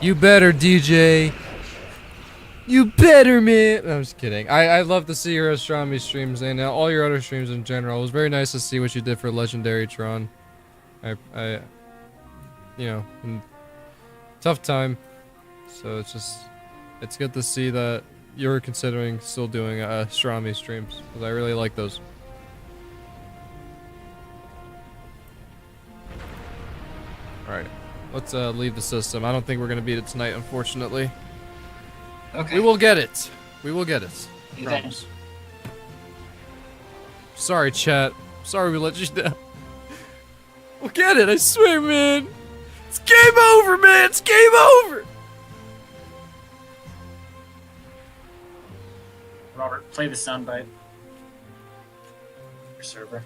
You better, DJ. You better, man. No, I'm just kidding. I love to see your astronomy streams and all your other streams in general. It was very nice to see what you did for Legendary Tron. You know, tough time. So it's good to see that you're considering still doing astronomy streams, because I really like those. Alright, let's leave the system. I don't think we're gonna beat it tonight, unfortunately. Okay. We will get it. We will get it. Then. Promise. Sorry, chat. Sorry we let you down. We'll get it, I swear, man. It's game over, man. It's game over. Robert, play the soundbite. Your server.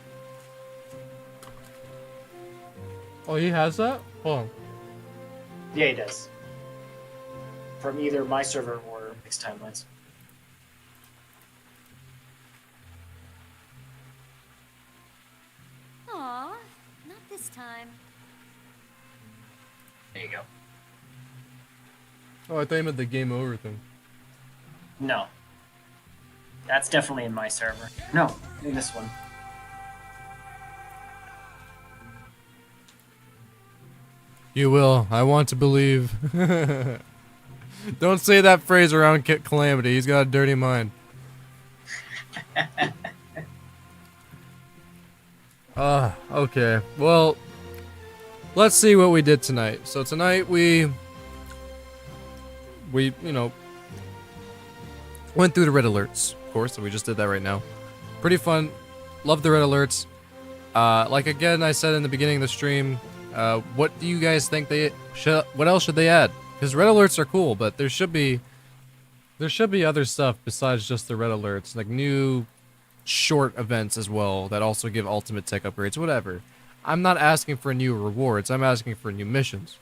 Oh, he has that? Hold on. Yeah, he does. From either my server or Mixed Timelines. Aw, not this time. There you go. Oh, I thought you meant the game over thing. No. That's definitely in my server. No, in this one. You will. I want to believe. Don't say that phrase around Calamity. He's got a dirty mind. Okay. Well, let's see what we did tonight. So tonight we went through the red alerts, of course, and we just did that right now. Pretty fun. Love the red alerts. Like again, I said in the beginning of the stream, what do you guys think what else should they add? Because red alerts are cool, but there should be other stuff besides just the red alerts, like new short events as well that also give ultimate tech upgrades, whatever. I'm not asking for new rewards, I'm asking for new missions.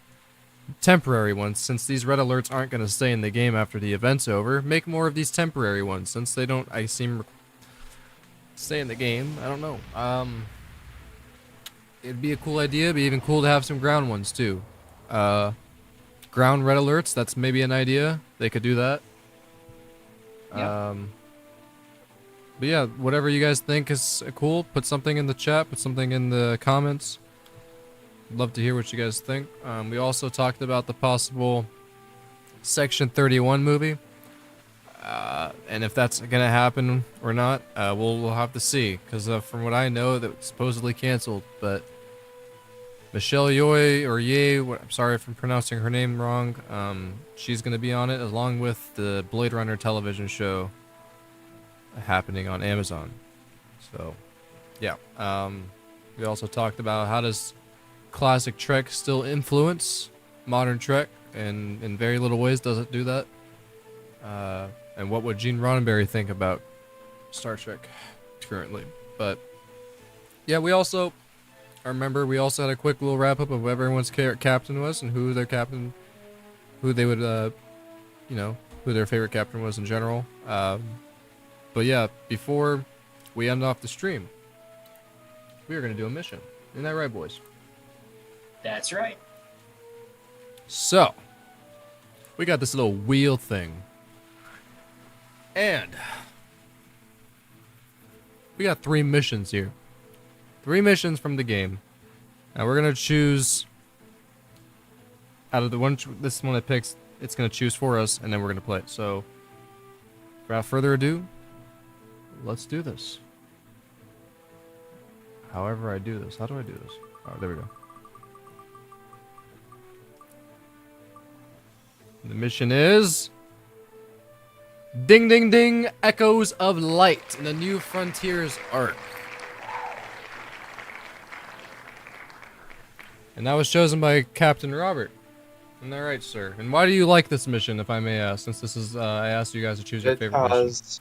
Temporary ones, since these red alerts aren't going to stay in the game after the event's over. Make more of these temporary ones, since they don't, stay in the game. I don't know. It'd be a cool idea. It'd be even cool to have some ground ones, too. Ground red alerts, that's maybe an idea. They could do that. Yep. But yeah, whatever you guys think is cool, put something in the chat, put something in the comments. Love to hear what you guys think. We also talked about the possible Section 31 movie. And if that's going to happen or not, we'll have to see. Because from what I know, that was supposedly canceled. But Michelle Yeoh, I'm sorry if I'm pronouncing her name wrong. She's going to be on it, along with the Blade Runner television show happening on Amazon. So, yeah. We also talked about how does classic Trek still influence modern Trek, and in very little ways does it do that. And what would Gene Roddenberry think about Star Trek currently? But yeah, we also had a quick little wrap up of what everyone's captain was and who their captain, who they would, who their favorite captain was in general. But yeah, before we end off the stream, we are gonna do a mission. Isn't that right, boys? That's right. So, we got this little wheel thing. And we got 3 missions here. 3 missions from the game. Now we're going to choose out of the one, this one it picks, it's going to choose for us, and then we're going to play it. So, without further ado, let's do this. However I do this. How do I do this? Oh, there we go. The mission is Ding Ding Ding Echoes of Light in the New Frontiers arc. And that was chosen by Captain Robert. Isn't that right, sir? And why do you like this mission, if I may ask, since this is, I asked you guys to choose your It favorite mission? has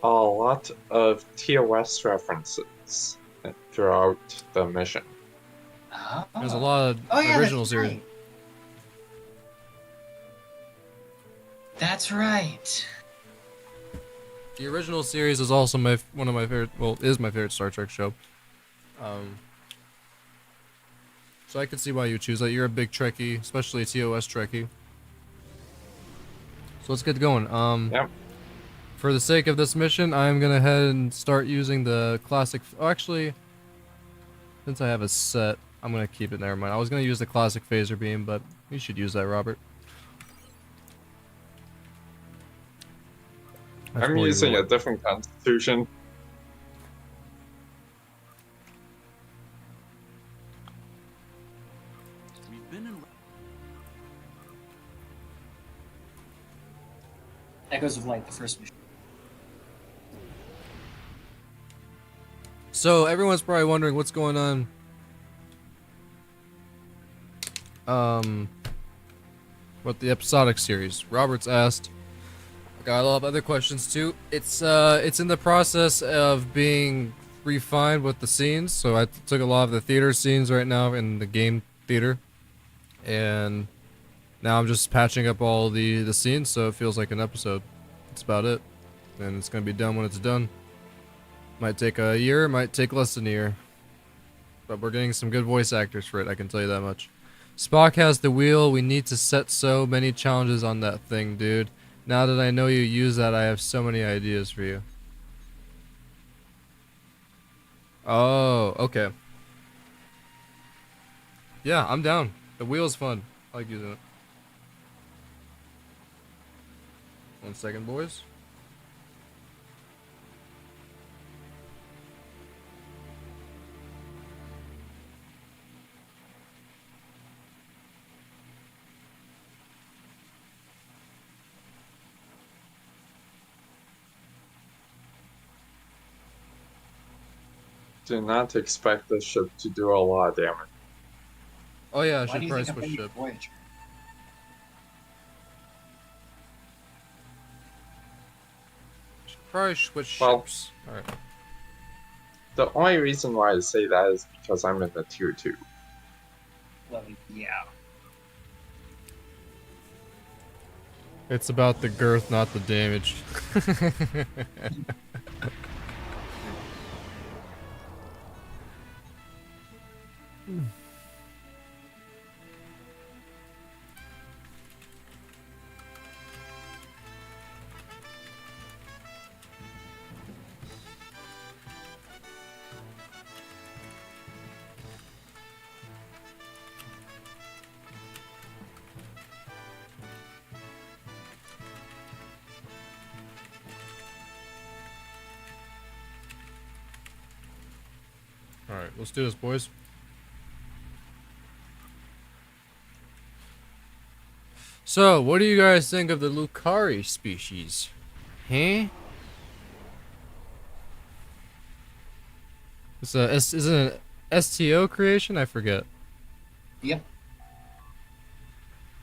a lot of TOS references throughout the mission. Oh. There's a lot of original that's series. Right. That's right. The original series is also one of my favorite, well, is my favorite Star Trek show. So I can see why you choose that. You're a big Trekkie, especially a TOS Trekkie. So let's get going. Yep. For the sake of this mission, I'm gonna head and start using the classic. Oh, actually, since I have a set, I'm gonna keep it. Never mind. I was gonna use the classic phaser beam, but you should use that, Robert. That's I'm probably using the a one. different constitution. We've been in. Echoes of Light, the first mission. So everyone's probably wondering what's going on. With the episodic series. Robert's asked. I got a lot of other questions too. It's in the process of being refined with the scenes. So I took a lot of the theater scenes right now in the game theater, and now I'm just patching up all the scenes so it feels like an episode. That's about it, and it's gonna be done when it's done. Might take a year, might take less than a year, but we're getting some good voice actors for it. I can tell you that much. Spock has the wheel. We need to set so many challenges on that thing, dude. Now that I know you use that, I have so many ideas for you. Oh, okay. Yeah, I'm down. The wheel's fun. I like using it. 1 second, boys. Do not expect the ship to do a lot of damage. Oh yeah, I Why should do you probably think I'm switch putting ship. Voyager? Should probably switch Well- ships. Alright. The only reason why I say that is because I'm in the tier 2. Well, yeah. It's about the girth, not the damage. Alright, let's do this, boys. So, what do you guys think of the Lucari species? Huh? Is it an STO creation? I forget. Yep.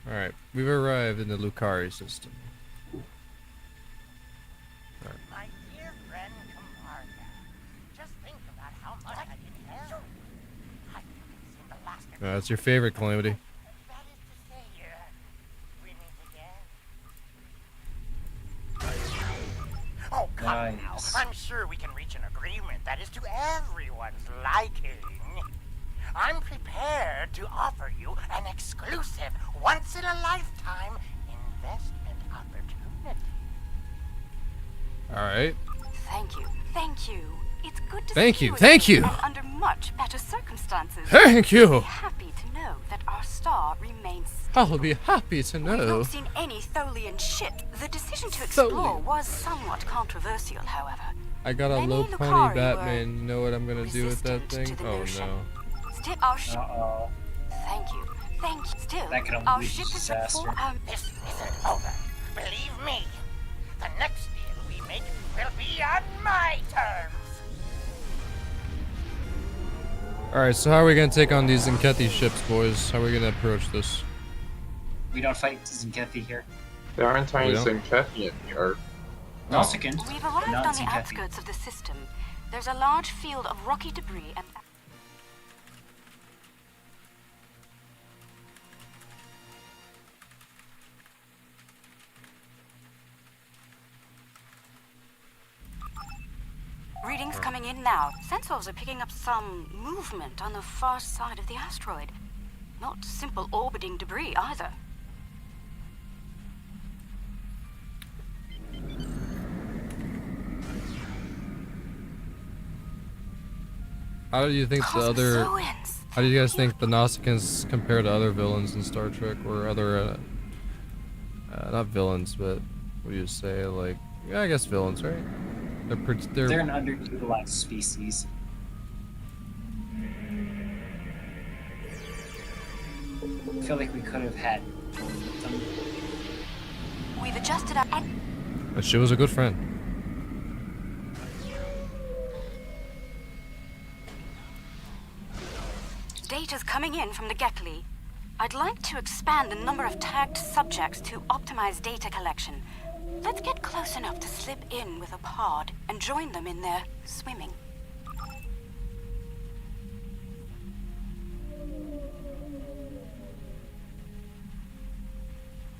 Alright, we've arrived in the Lucari system. My dear friend Camarga, just think about how much I can help. I haven't seen the last of That's your favorite, Calamity. that is to say, we meet again. Oh, come now. Nice. I'm sure we can reach an agreement that is to everyone's liking. I'm prepared to offer you an exclusive, once-in-a-lifetime investment opportunity. Alright. Thank you. Thank you. It's good to Thank see you, you thank again you. and under much better circumstances. Thank We're you! happy to know that our star remains I'll be happy to We've know. not seen any Tholian ship. The decision to explore Tholian. was somewhat controversial, however. I got a Many low Lucari pony were Batman. You know what I'm gonna do with that resistant thing? to the Oh notion. no. Still, our ship. Uh-oh. Thank you. Thank you. Still, That could only our lead to ship is disaster. full. This isn't over. Believe me, the next deal we make will be on my terms. Alright, so how are we gonna take on these Zenkethi ships, boys? How are we gonna approach this? We don't fight Zenkethi here. There aren't any don't? Zenkethi in here. Nausicaan. We've arrived Not on the Zenkethi. outskirts of the system. There's a large field of rocky debris and. Readings coming in now. Sensors are picking up some movement on the far side of the asteroid. Not simple orbiting debris either. How do you think the other... Cosmozoans. How do you guys think the Nausicaans compare to other villains in Star Trek, or other, not villains, but what do you say, like, yeah, I guess villains, right? They're an underutilized species. I feel like we could have had more with them. We've adjusted our. But she was a good friend. Data's coming in from the Gekli. I'd like to expand the number of tagged subjects to optimize data collection. Let's get close enough to slip in with a pod and join them in their swimming.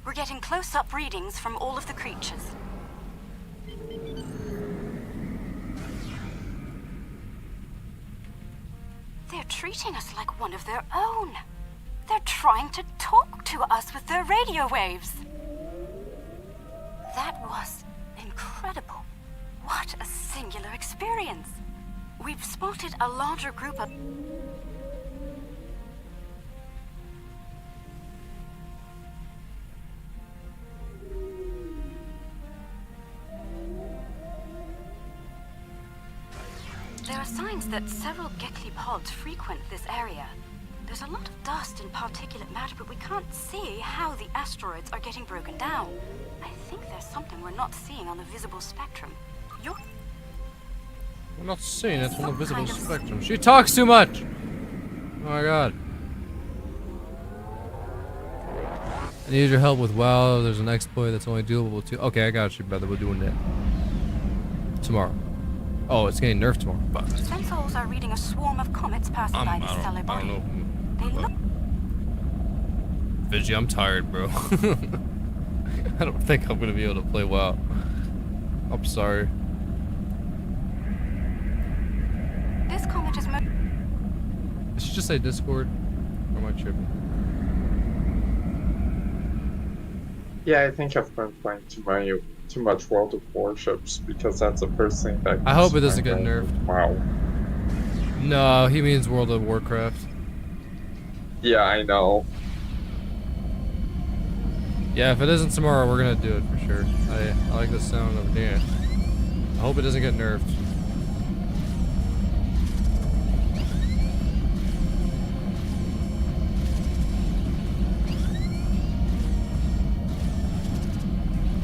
We're getting close-up readings from all of the creatures. They're treating us like one of their own. They're trying to talk to us with their radio waves. That was incredible. What a singular experience. We've spotted a larger group of... There are signs that several Gekli pods frequent this area. There's a lot of dust and particulate matter, but we can't see how the asteroids are getting broken down. I think there's something we're not seeing on the visible spectrum. I'm not seeing it on the visible spectrum. She talks too much! Oh my god. I need your help with WoW. There's an exploit that's only doable with 2. Okay, I got you, brother. We're doing that. Tomorrow. Oh, it's getting nerfed tomorrow. But Sensors are reading a swarm of comets passing by this stellar I body. don't know. They look. Vigi, I'm tired, bro. I don't think I'm gonna be able to play WoW. I'm sorry. This comet is. Did you just say Discord? Or am I tripping? Yeah, I think I've been playing too much World of Warships because that's the first thing that. I hope it comes doesn't to get my brain. nerfed. Wow. No, he means World of Warcraft. Yeah, I know. Yeah, if it isn't tomorrow, we're gonna do it for sure. I like the sound of dance. I hope it doesn't get nerfed.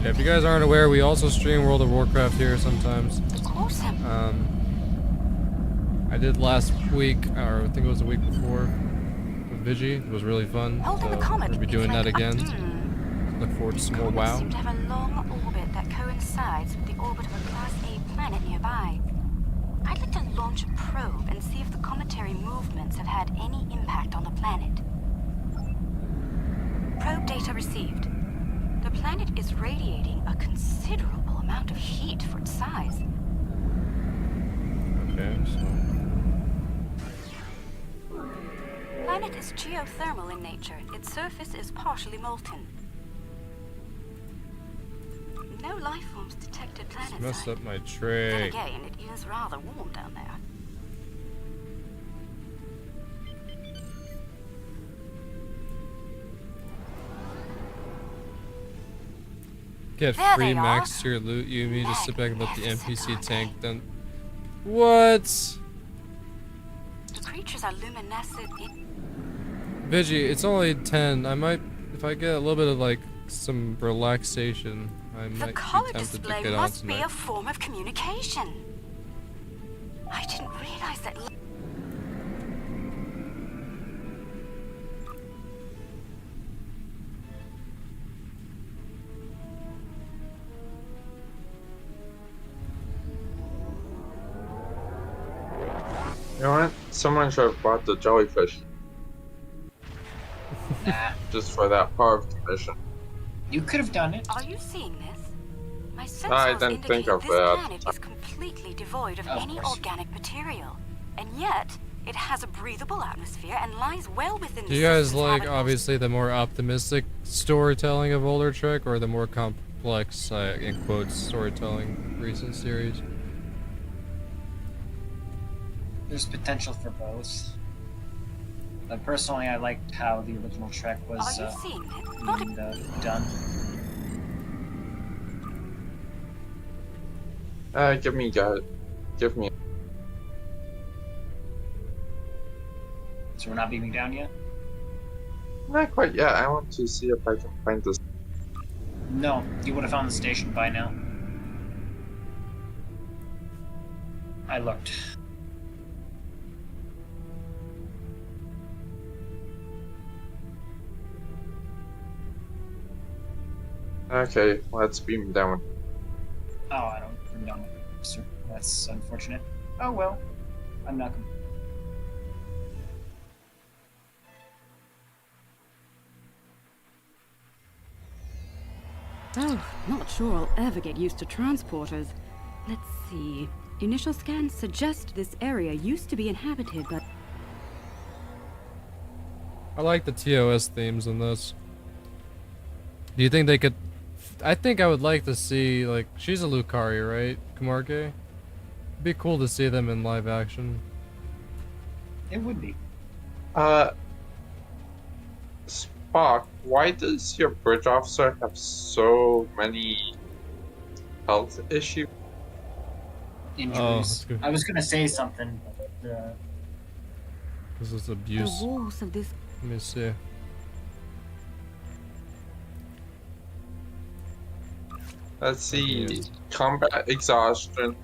Yeah, if you guys aren't aware, we also stream World of Warcraft here sometimes. Awesome. I did last week, or I think it was the week before, with Vigi. It was really fun. So Holding the we're comet gonna be is doing like that again. Look forward to some more WoW. Seem to have a long orbit that coincides with the orbit of a Class A planet nearby. I'd like to launch a probe and see if the cometary movements have had any impact on the planet. Probe data received. The planet is radiating a considerable amount of heat for its size. Okay, so Planet is geothermal in nature. Its surface is partially molten. No life forms detected planet messed side. up my Then tray. again, it is rather warm down there. Get There free they max are. tier loot. You mean just sit back and let the Magnificent, NPC tank aren't then. What? The creatures are luminescent. Vigi, it's only 10. I might, if I get a little bit of like some relaxation, I The might be color tempted to display get on must be tonight. a form of communication. I didn't realize that. You know what? Someone should have bought the jellyfish Nah, just for that power of commission. you could have done it. Are you seeing this? My sensors I didn't indicate think of this that. planet is completely devoid of Of any course. organic material, and yet it has a breathable atmosphere and lies well within Do the you guys system's like habitable obviously the more optimistic storytelling of older Trek, or the more complex, in quotes, storytelling of recent series? There's potential for both. But personally, I liked how the original Trek was Are you seeing it? Not a done. Give me, guys. Give me. So we're not beaming down yet? Not quite yet. I want to see if I can find this. No, you would have found the station by now. I looked. Okay, let's beam down. Oh, I don't bring down my sir. That's unfortunate. Oh well. I'm not. Oh, not sure I'll ever get used to transporters. Let's see. Initial scans suggest this area used to be inhabited, but I like the TOS themes in this. Do you think they could? I think I would like to see, like, she's a Lucari, right? Camargue? It'd be cool to see them in live action. It would be. Spock, why does your bridge officer have so many health issues? Injuries. Oh, that's good. I was gonna say something, but This is the abuse. walls of this. Let me see. Let's see. Combat exhaustion,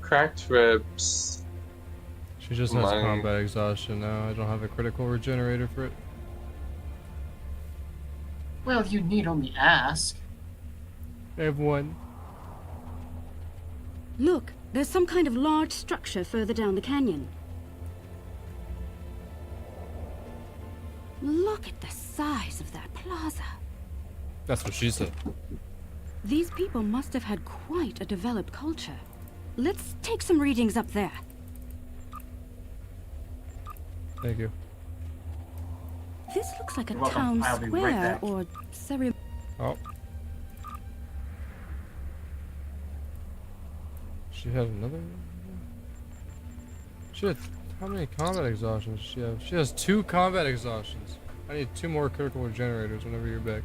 Cracked ribs. She just has Mine- combat exhaustion now. I don't have a critical regenerator for it. Well, you need only ask. I have one. Look, there's some kind of large structure further down the canyon. Look at the size of that plaza. That's what she said. These people must have had quite a developed culture. Let's take some readings up there. Thank you. This looks like a You're welcome. town I'll be right square back. or ceremony. Oh. She had another. She had how many combat exhaustions does she have? She has 2 combat exhaustions. I need 2 more critical regenerators whenever you're back.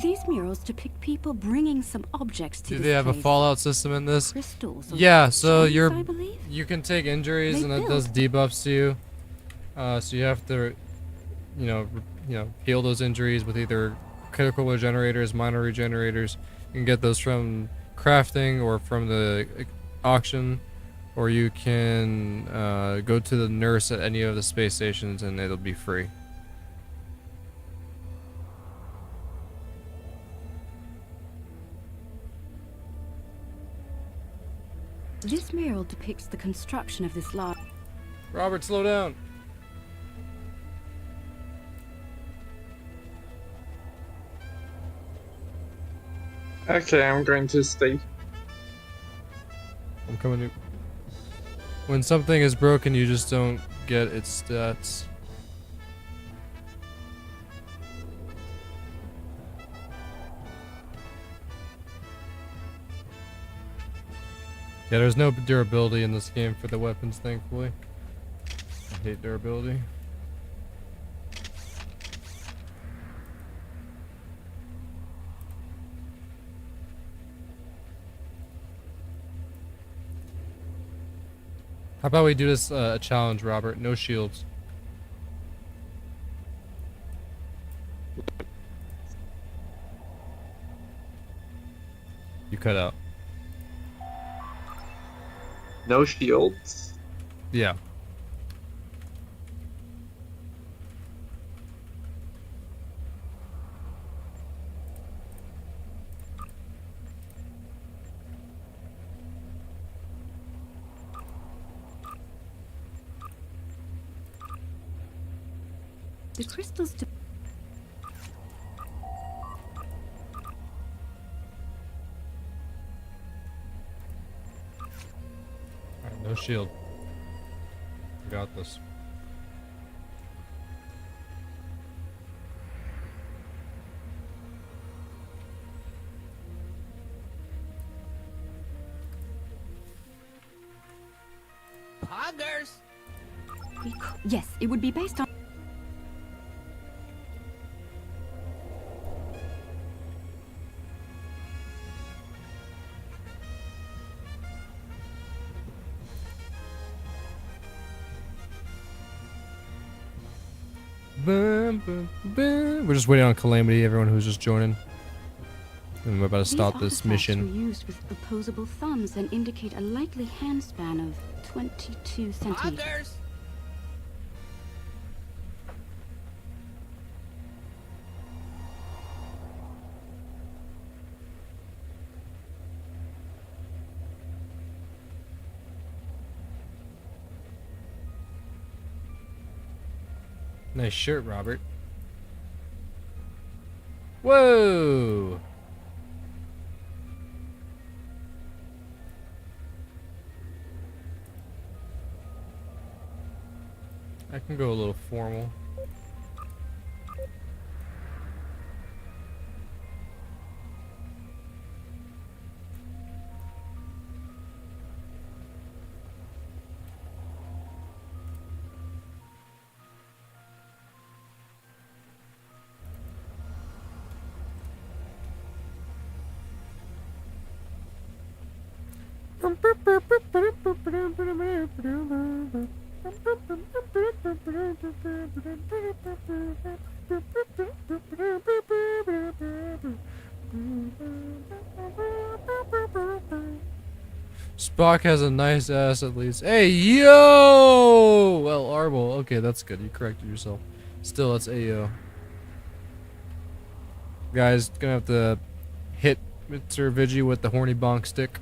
These murals depict people bringing some objects to Do this they have a place. fallout system in this? Crystals or Yeah, so gems, I believe? you can take injuries They and it does debuffs to you. So you have to, heal those injuries with either critical regenerators, minor regenerators. You can get those from crafting or from the auction, or you can go to the nurse at any of the space stations and it'll be free. This mural depicts the construction of this large. Robert, slow down. Okay, I'm going to stay. I'm coming to. When something is broken, you just don't get its stats. Yeah, there's no durability in this game for the weapons, thankfully. I hate durability. How about we do this a challenge, Robert? No shields. You cut out. No shields. Yeah. The crystals de- Alright, no shield. We got this. Poggers! Yes, it would be based on. Boom, boom, boom. We're just waiting on Calamity, everyone who's just joining. And we're about to start These this artifacts mission. were used with opposable thumbs and indicate a likely hand span of 22 centimeters. Poggers! Nice shirt, Robert. Whoa! I can go a little formal. Spock has a nice ass at least. Hey, yo! Well, Arbol. Okay, that's good. You corrected yourself. Still, that's Ayo. Guys, gonna have to hit Mr. Vigi with the horny bonk stick.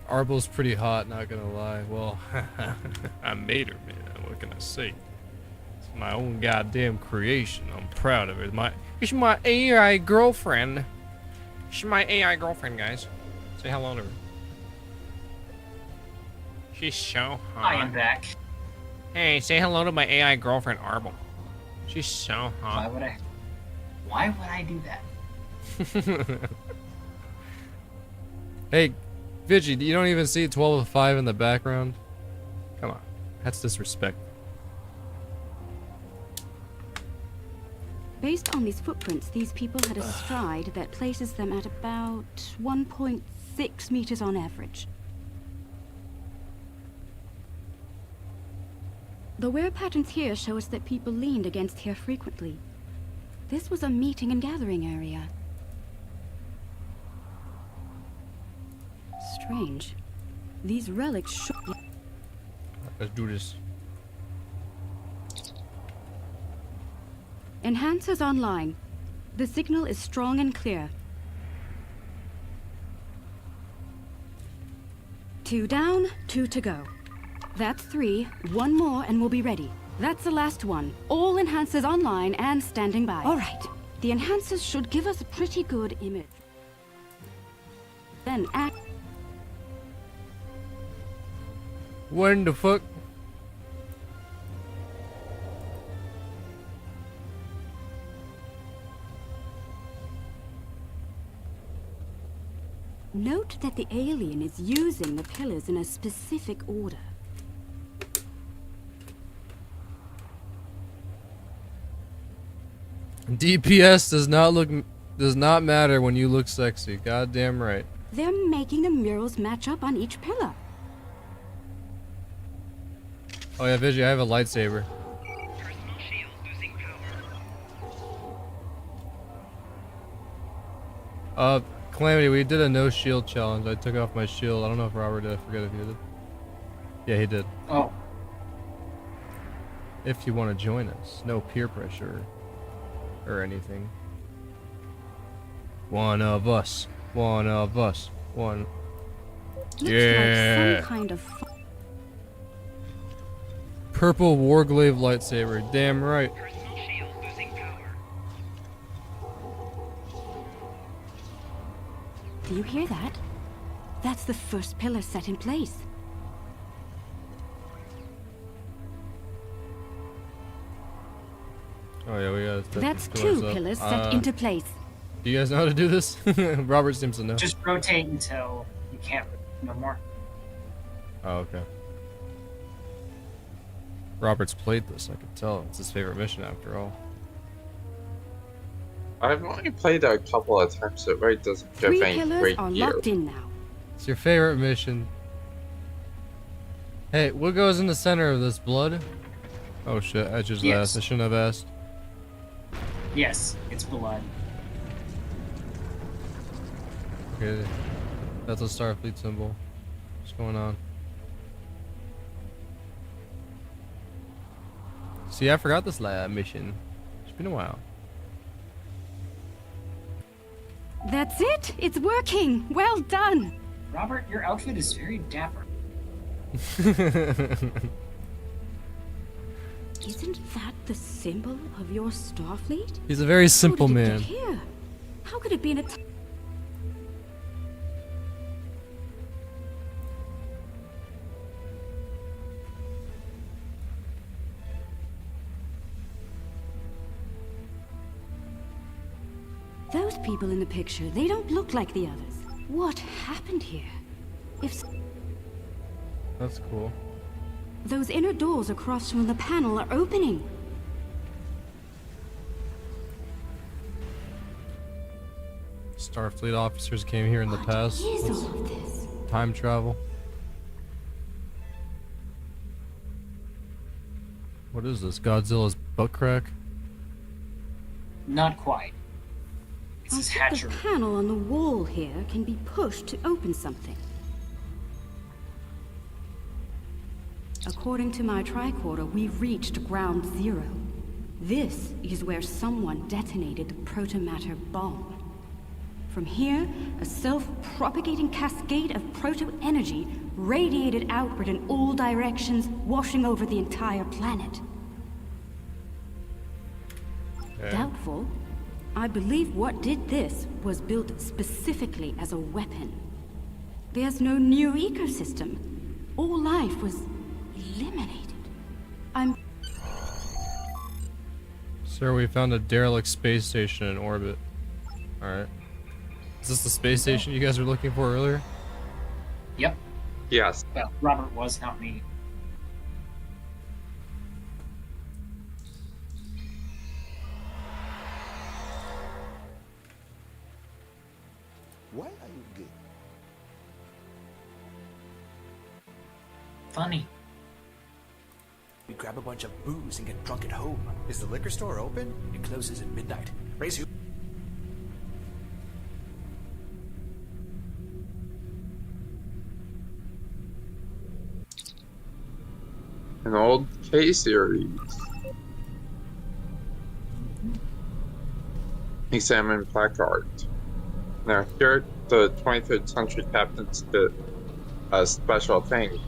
Arbol's pretty hot, not gonna lie. Well, I made her, man. What can I say? It's my own goddamn creation. I'm proud of it. She's my AI girlfriend. She's my AI girlfriend, guys. Say hello to her. She's so hot. I am back. Hey, say hello to my AI girlfriend, Arbol. She's so hot. Why would I do that? Hey, Vigi, you don't even see 12 of 5 in the background? Come on. That's disrespect. Based on these footprints, these people had a stride that places them at about 1.6 meters on average. The wear patterns here show us that people leaned against here frequently. This was a meeting and gathering area. Strange. These relics show... Let's do this. Enhancers online. The signal is strong and clear. 2 down, 2 to go. That's 3. 1 more and we'll be ready. That's the last one. All enhancers online and standing by. All right. The enhancers should give us a pretty good image. Then act... When the fuck? Note that the alien is using the pillars in a specific order. DPS does not matter when you look sexy. Goddamn right. They're making the murals match up on each pillar. Oh yeah, Vigi, I have a lightsaber. Personal shield losing power. Calamity, we did a no shield challenge. I took off my shield. I don't know if Robert did. I forget if he did. Yeah, he did. Oh. If you want to join us. No peer pressure or anything. One of us. One of us. One. Looks like some kind of... Purple Warglaive lightsaber. Damn right. Personal shield losing power. Do you hear that? That's the first pillar set in place. Oh yeah, we got. That's 2 pillars set into place. Do you guys know how to do this? Robert seems to know. Just rotate until you can't no more. Oh, okay. Robert's played this, I can tell. It's his favorite mission after all. I've only played it a couple of times, so it really doesn't give 3 any pillars great are gear. locked in now. It's your favorite mission. Hey, what goes in the center of this? Blood? Oh shit, I just asked. I shouldn't have asked. Yes, it's blood. Okay, that's a Starfleet symbol. What's going on? See, I forgot this lab mission. It's been a while. That's it! It's working! Well done! Robert, your outfit is very dapper. Isn't that the symbol of your Starfleet? He's a very simple How did it man. get here? How could it be in a... Those people in the picture, they don't look like the others. What happened here? If That's cool. those inner doors across from the panel are opening. Starfleet officers came here in the past. What is all of this? Time travel. What is this? Godzilla's butt crack? Not quite. It's I his think hatchery. the panel on the wall here can be pushed to open something. According to my tricorder, we've reached ground zero. This is where someone detonated the protomatter bomb. From here, a self-propagating cascade of proto-energy radiated outward in all directions, washing over the entire planet. Doubtful. I believe what did this was built specifically as a weapon. There's no new ecosystem. All life was eliminated. Sir, we found a derelict space station in orbit. Alright. Is this the space station you guys were looking for earlier? Yep. Yes. Well, Robert was, not me. Why are you gay? Funny. We grab a bunch of booze and get drunk at home. Is the liquor store open? It closes at midnight. Raise you. An old K-series. Examine placard. Now here the 23rd century captains did a special thing.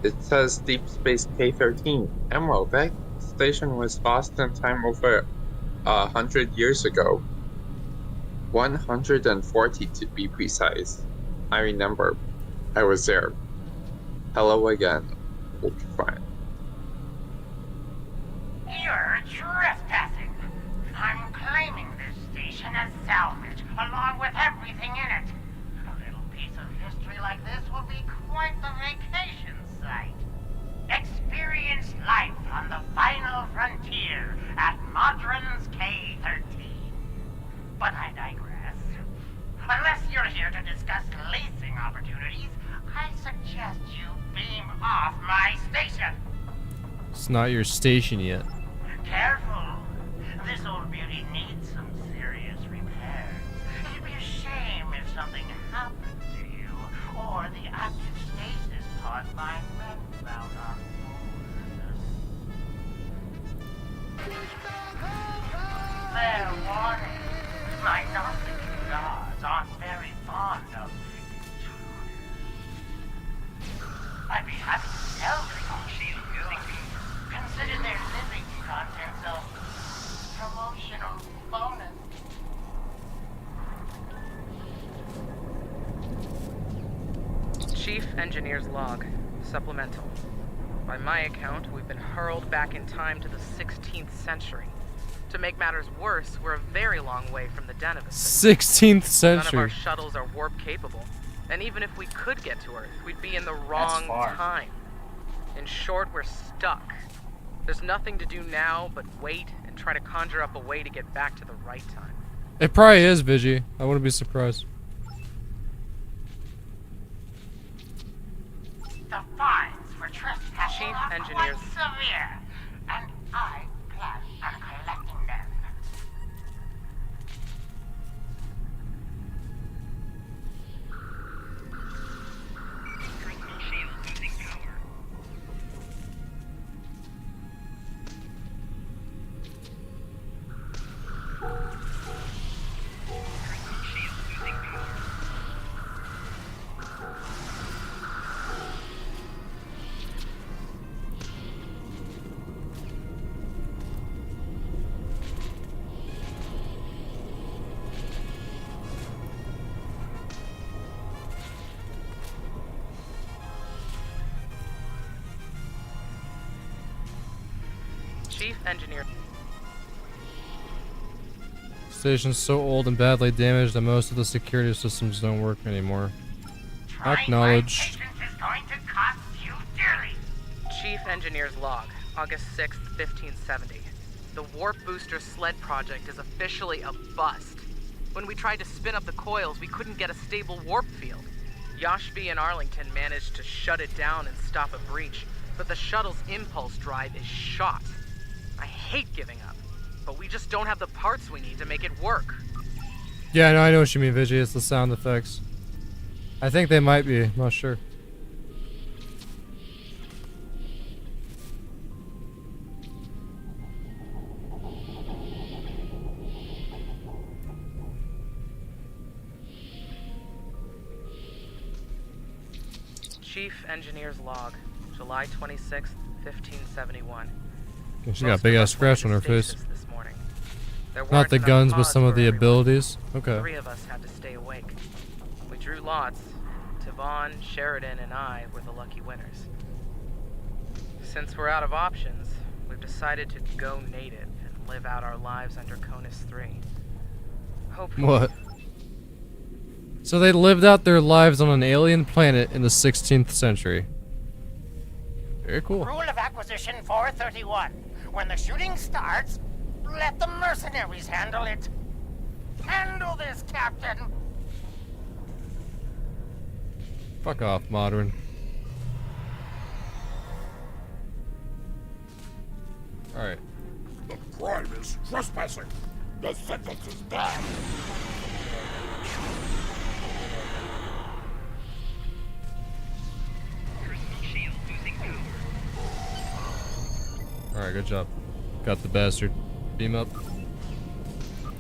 It says Deep Space K-13. Emerald, that station was lost in time over 100 years ago. 140 to be precise. I remember. I was there. Hello again, old friend. You're trespassing. I'm claiming this station as salvage, along with everything in it. A little piece of history like this will be quite the vacation site. Experience life on the final frontier at Modron's K-13. But I digress. Unless you're here to discuss leasing opportunities, I suggest you beam off my station. It's not your station yet. Careful. This old beauty needs some serious repairs. It'd be a shame if something happened to you, or the active stasis pod my men found on board. Fair warning. My Gnostic gods aren't very fond of intruders. I'd be happy to sell the concealed building. Consider their living contents a promotional bonus. Chief Engineer's Log. Supplemental. By my account, we've been hurled back in time to the 16th century. To make matters worse, we're a very long way from the den of a 16th None of century. our shuttles are warp capable. And even if we could get to Earth, we'd be in the wrong time. In short, we're stuck. There's nothing to do now but wait and try to conjure up a way to get back to the right time. It probably is, Vigi. I wouldn't be surprised. The fines for trespassing Chief are Engineer's quite severe, and I plan on collecting them. Critical shield losing power. Critical shield losing power. Chief Engineer. Station's so old and badly damaged that most of the security systems don't work anymore. Acknowledged. Is going to cost you dearly. Chief Engineer's Log. August 6th, 1570. The Warp Booster Sled Project is officially a bust. When we tried to spin up the coils, we couldn't get a stable warp field. Yashby and Arlington managed to shut it down and stop a breach, but the shuttle's impulse drive is shot. I hate giving up, but we just don't have the parts we need to make it work. Yeah, no, I know what you mean, Vigi. It's the sound effects. I think they might be. I'm not sure. Chief Engineer's Log, July 26th, 1571. She got a big ass scratch on her face. Not the guns, but some of the abilities. Okay. 3 of us had to stay awake. We drew lots. Tavon, Sheridan, and I were the lucky winners. Since we're out of options, we've decided to go native and live out our lives under Conus 3. Hopefully. What? So they lived out their lives on an alien planet in the 16th century. Very cool. Rule of Acquisition 431. When the shooting starts, let the mercenaries handle it. Handle this, Captain. Fuck off, modern. Alright. The crime is trespassing. The sentence is death. Alright, good job. Got the bastard. Beam up.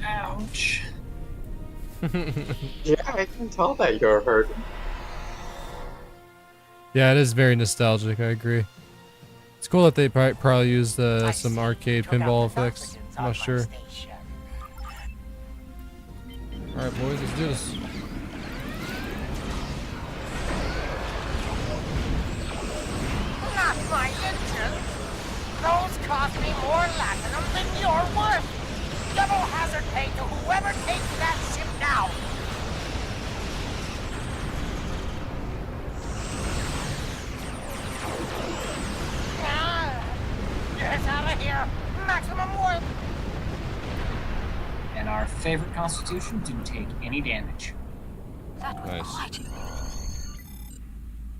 Ouch. Yeah, I can tell that you're hurt. Yeah, it is very nostalgic, I agree. It's cool that they probably used some arcade pinball effects. I'm not sure. Alright, boys, let's do this. Not my engine. Those cost me more latinum than you're worth. Double hazard pay to whoever takes that ship now. Get out of here. Maximum warp. And our favorite constitution didn't take any damage. That was quite...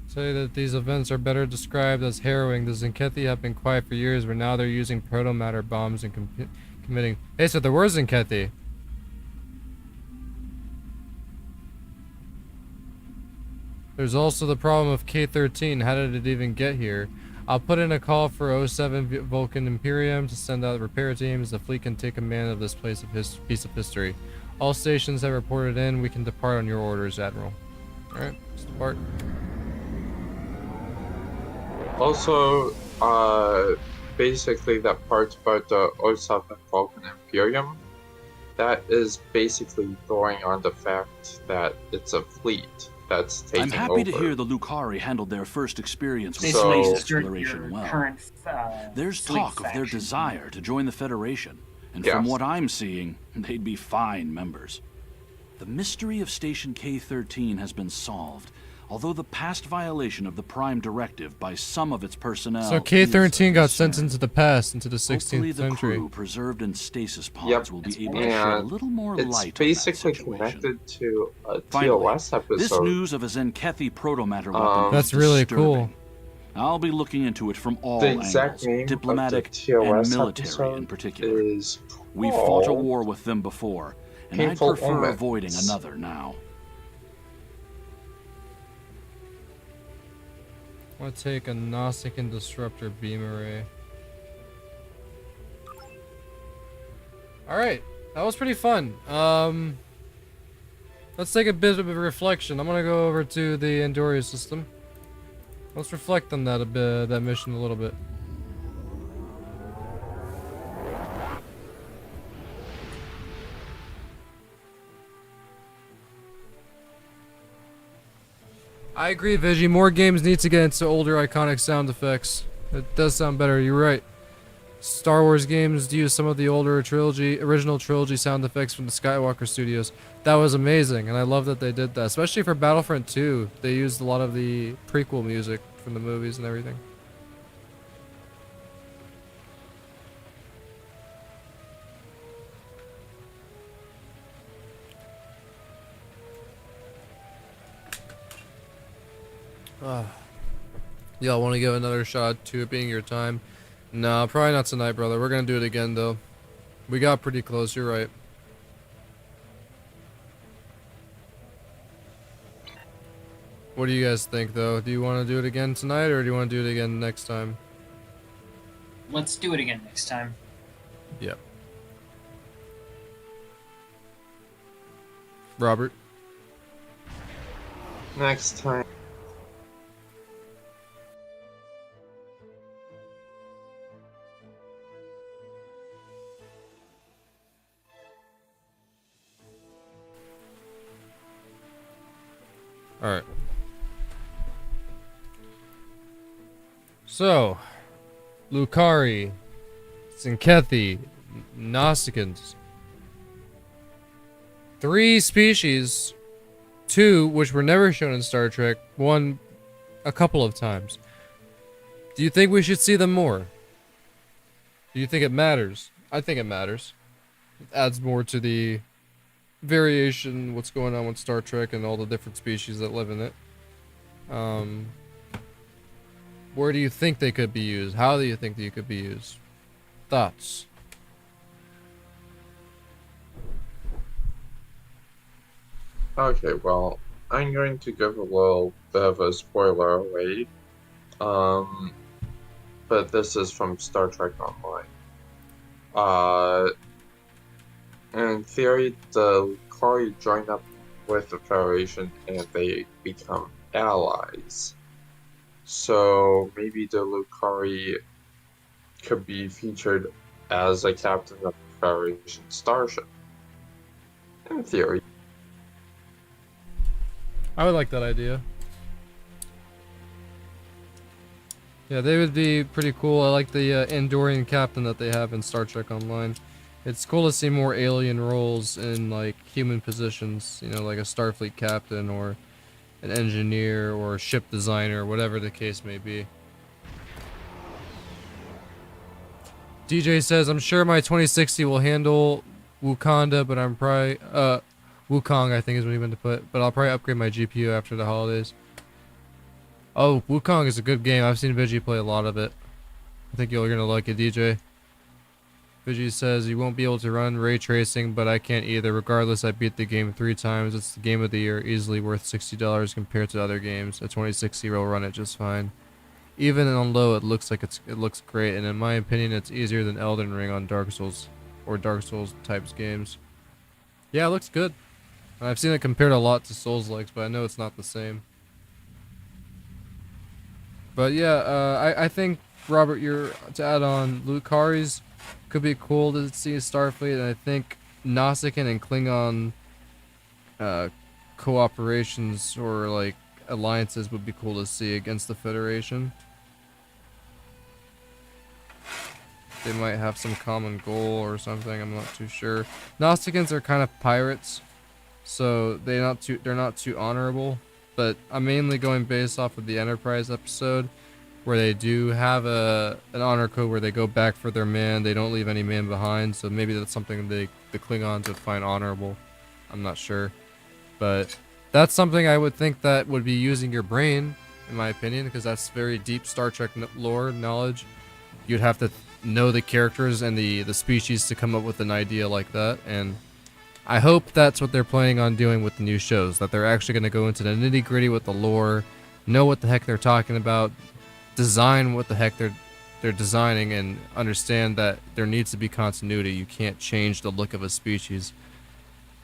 Say that these events are better described as harrowing. The Zenkethi have been quiet for years, but now they're using proto-matter bombs and committing... Hey, so there were Zenkethi. There's also the problem of K-13. How did it even get here? I'll put in a call for 07 Vulcan Imperium to send out repair teams. The fleet can take command of this piece of history. All stations have reported in. We can depart on your orders, Admiral. Alright, let's depart. Also, basically that part about the 07 Vulcan Imperium, that is basically throwing on the fact that it's a fleet that's taking over. I'm happy to hear the Lucari handled their first experience with So- space exploration well. Current, There's fleet talk of their faction. desire to join the Federation, and Yes. from what I'm seeing, they'd be fine members. The mystery of Station K-13 has been solved, although the past violation of the Prime Directive by some of its personnel So K-13 is got sent into the past, into the Hopefully 16th the century. crew preserved in stasis pods Yep, will be able to shed a and little more it's light on that basically situation. connected to a Finally, TOS episode. this news of a Zenkethi protomatter weapon That's is really disturbing. cool. I'll be looking into it from all The exact angles, name diplomatic of the TOS and military episode in particular. is We fought a called war with them before, and I'd Painful prefer Omens. avoiding another now. I want to take a Gnostic and Disruptor beam array. Alright, that was pretty fun. Let's take a bit of a reflection. I'm gonna go over to the Andoria system. Let's reflect on that a bit, that mission a little bit. I agree, Vigi. More games need to get into older iconic sound effects. It does sound better, you're right. Star Wars games use some of the older original trilogy sound effects from the Skywalker Studios. That was amazing, and I love that they did that. Especially for Battlefront 2, they used a lot of the prequel music from the movies and everything. Y'all want to give another shot to it being your time? No, probably not tonight, brother. We're gonna do it again, though. We got pretty close, you're right. What do you guys think, though? Do you want to do it again tonight, or do you want to do it again next time? Let's do it again next time. Yep. Robert? Next time. Alright. So, Lucari, Sinkethi, Nausicaans. 3 species, 2 which were never shown in Star Trek, 1 a couple of times. Do you think we should see them more? Do you think it matters? I think it matters. It adds more to the variation, what's going on with Star Trek and all the different species that live in it. Where do you think they could be used? How do you think they could be used? Thoughts? Okay, well, I'm going to give a little bit of a spoiler away. But this is from Star Trek Online. In theory, the Lucari join up with the Federation and they become allies. So maybe the Lucari could be featured as a captain of the Federation starship. In theory. I would like that idea. Yeah, they would be pretty cool. I like the Andorian captain that they have in Star Trek Online. It's cool to see more alien roles in like human positions, you know, like a Starfleet captain or an engineer or a ship designer, whatever the case may be. DJ says, I'm sure my 2060 will handle Wakanda, but I'm probably, Wukong I think is what he meant to put, but I'll probably upgrade my GPU after the holidays. Oh, Wukong is a good game. I've seen Vigi play a lot of it. I think you're gonna like it, DJ. Vigi says, you won't be able to run ray tracing, but I can't either. Regardless, I beat the game 3 times. It's the game of the year, easily worth $60 compared to other games. A 2060 will run it just fine. Even on low, it looks great, and in my opinion, it's easier than Elden Ring on Dark Souls or Dark Souls types games. Yeah, it looks good. I've seen it compared a lot to Souls-likes, but I know it's not the same. But yeah, I think, Robert, to add on, Lucari's could be cool to see Starfleet, and I think Nausicaan and Klingon cooperations or like alliances would be cool to see against the Federation. They might have some common goal or something, I'm not too sure. Nausicaans are kind of pirates, so they're not too honorable, but I'm mainly going based off of the Enterprise episode, where they do have an honor code where they go back for their man, they don't leave any man behind, so maybe that's something the Klingons would find honorable. I'm not sure. But that's something I would think that would be using your brain, in my opinion, because that's very deep Star Trek lore knowledge. You'd have to know the characters and the species to come up with an idea like that, and I hope that's what they're planning on doing with the new shows, that they're actually going to go into the nitty-gritty with the lore, know what the heck they're talking about, design what the heck they're designing, and understand that there needs to be continuity. You can't change the look of a species.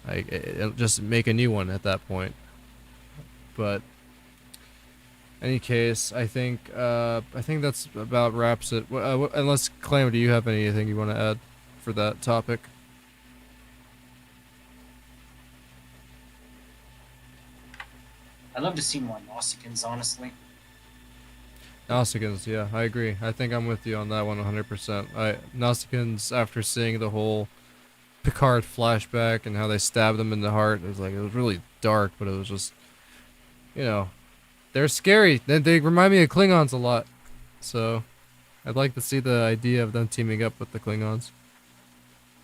It'll just make a new one at that point. But any case, I think that's about wraps it. Unless Calamity, do you have anything you want to add for that topic? I'd love to see more Nausicaans, honestly. Nausicaans, yeah, I agree. I think I'm with you on that one 100%. Nausicaans, after seeing the whole Picard flashback and how they stabbed him in the heart, it was really dark, but it was just, you know, they're scary. They remind me of Klingons a lot, so I'd like to see the idea of them teaming up with the Klingons.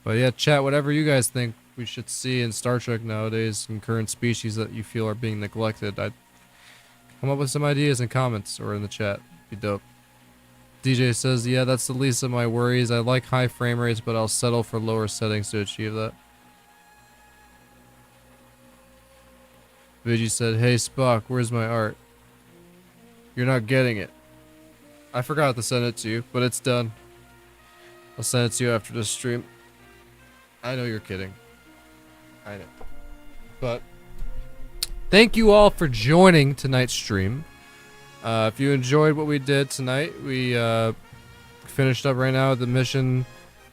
But yeah, chat, whatever you guys think we should see in Star Trek nowadays, and current species that you feel are being neglected. Come up with some ideas in comments or in the chat. Be dope. DJ says, yeah, that's the least of my worries. I like high frame rates, but I'll settle for lower settings to achieve that. Vigi said, hey Spock, where's my art? You're not getting it. I forgot to send it to you, but it's done. I'll send it to you after this stream. I know you're kidding. I know. But thank you all for joining tonight's stream. If you enjoyed what we did tonight, we finished up right now with the mission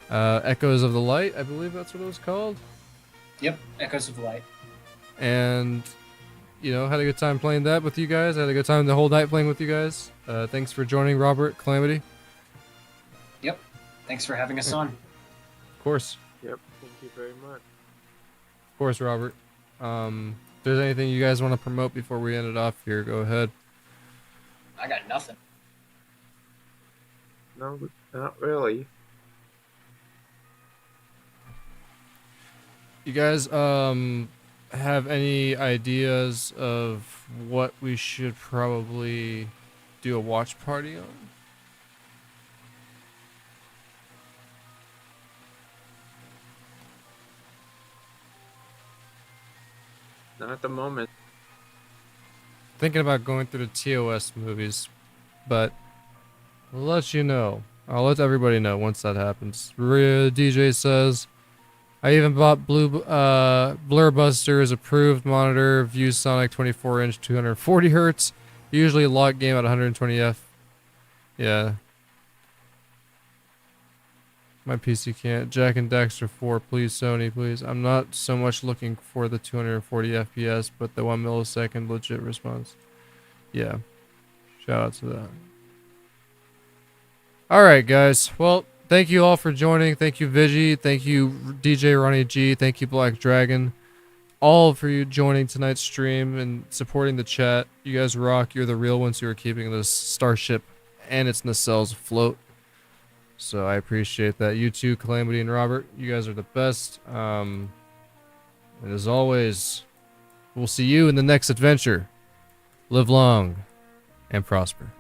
Echoes of the Light. I believe that's what it was called. Yep, Echoes of the Light. And, you know, had a good time playing that with you guys. Had a good time the whole night playing with you guys. Thanks for joining, Robert, Calamity. Yep, thanks for having us on. Of course. Yep, thank you very much. Of course, Robert. If there's anything you guys want to promote before we end it off here, go ahead. I got nothing. No, not really. You guys have any ideas of what we should probably do a watch party on? Not at the moment. Thinking about going through the TOS movies, but I'll let you know. I'll let everybody know once that happens. DJ says, I even bought Blurbuster's approved monitor, ViewSonic 24-inch 240 Hz. Usually lock game at 120 F. Yeah. My PC can't. Jack and Daxter 4, please Sony, please. I'm not so much looking for the 240 FPS, but the 1 millisecond legit response. Yeah. Shout out to that. Alright, guys. Well, thank you all for joining. Thank you, Vigi. Thank you, DJ Ronnie G. Thank you, Black Dragon. All for you joining tonight's stream and supporting the chat. You guys rock. You're the real ones who are keeping this starship and its nacelles afloat. So I appreciate that. You too, Calamity and Robert. You guys are the best. And as always, we'll see you in the next adventure. Live long and prosper.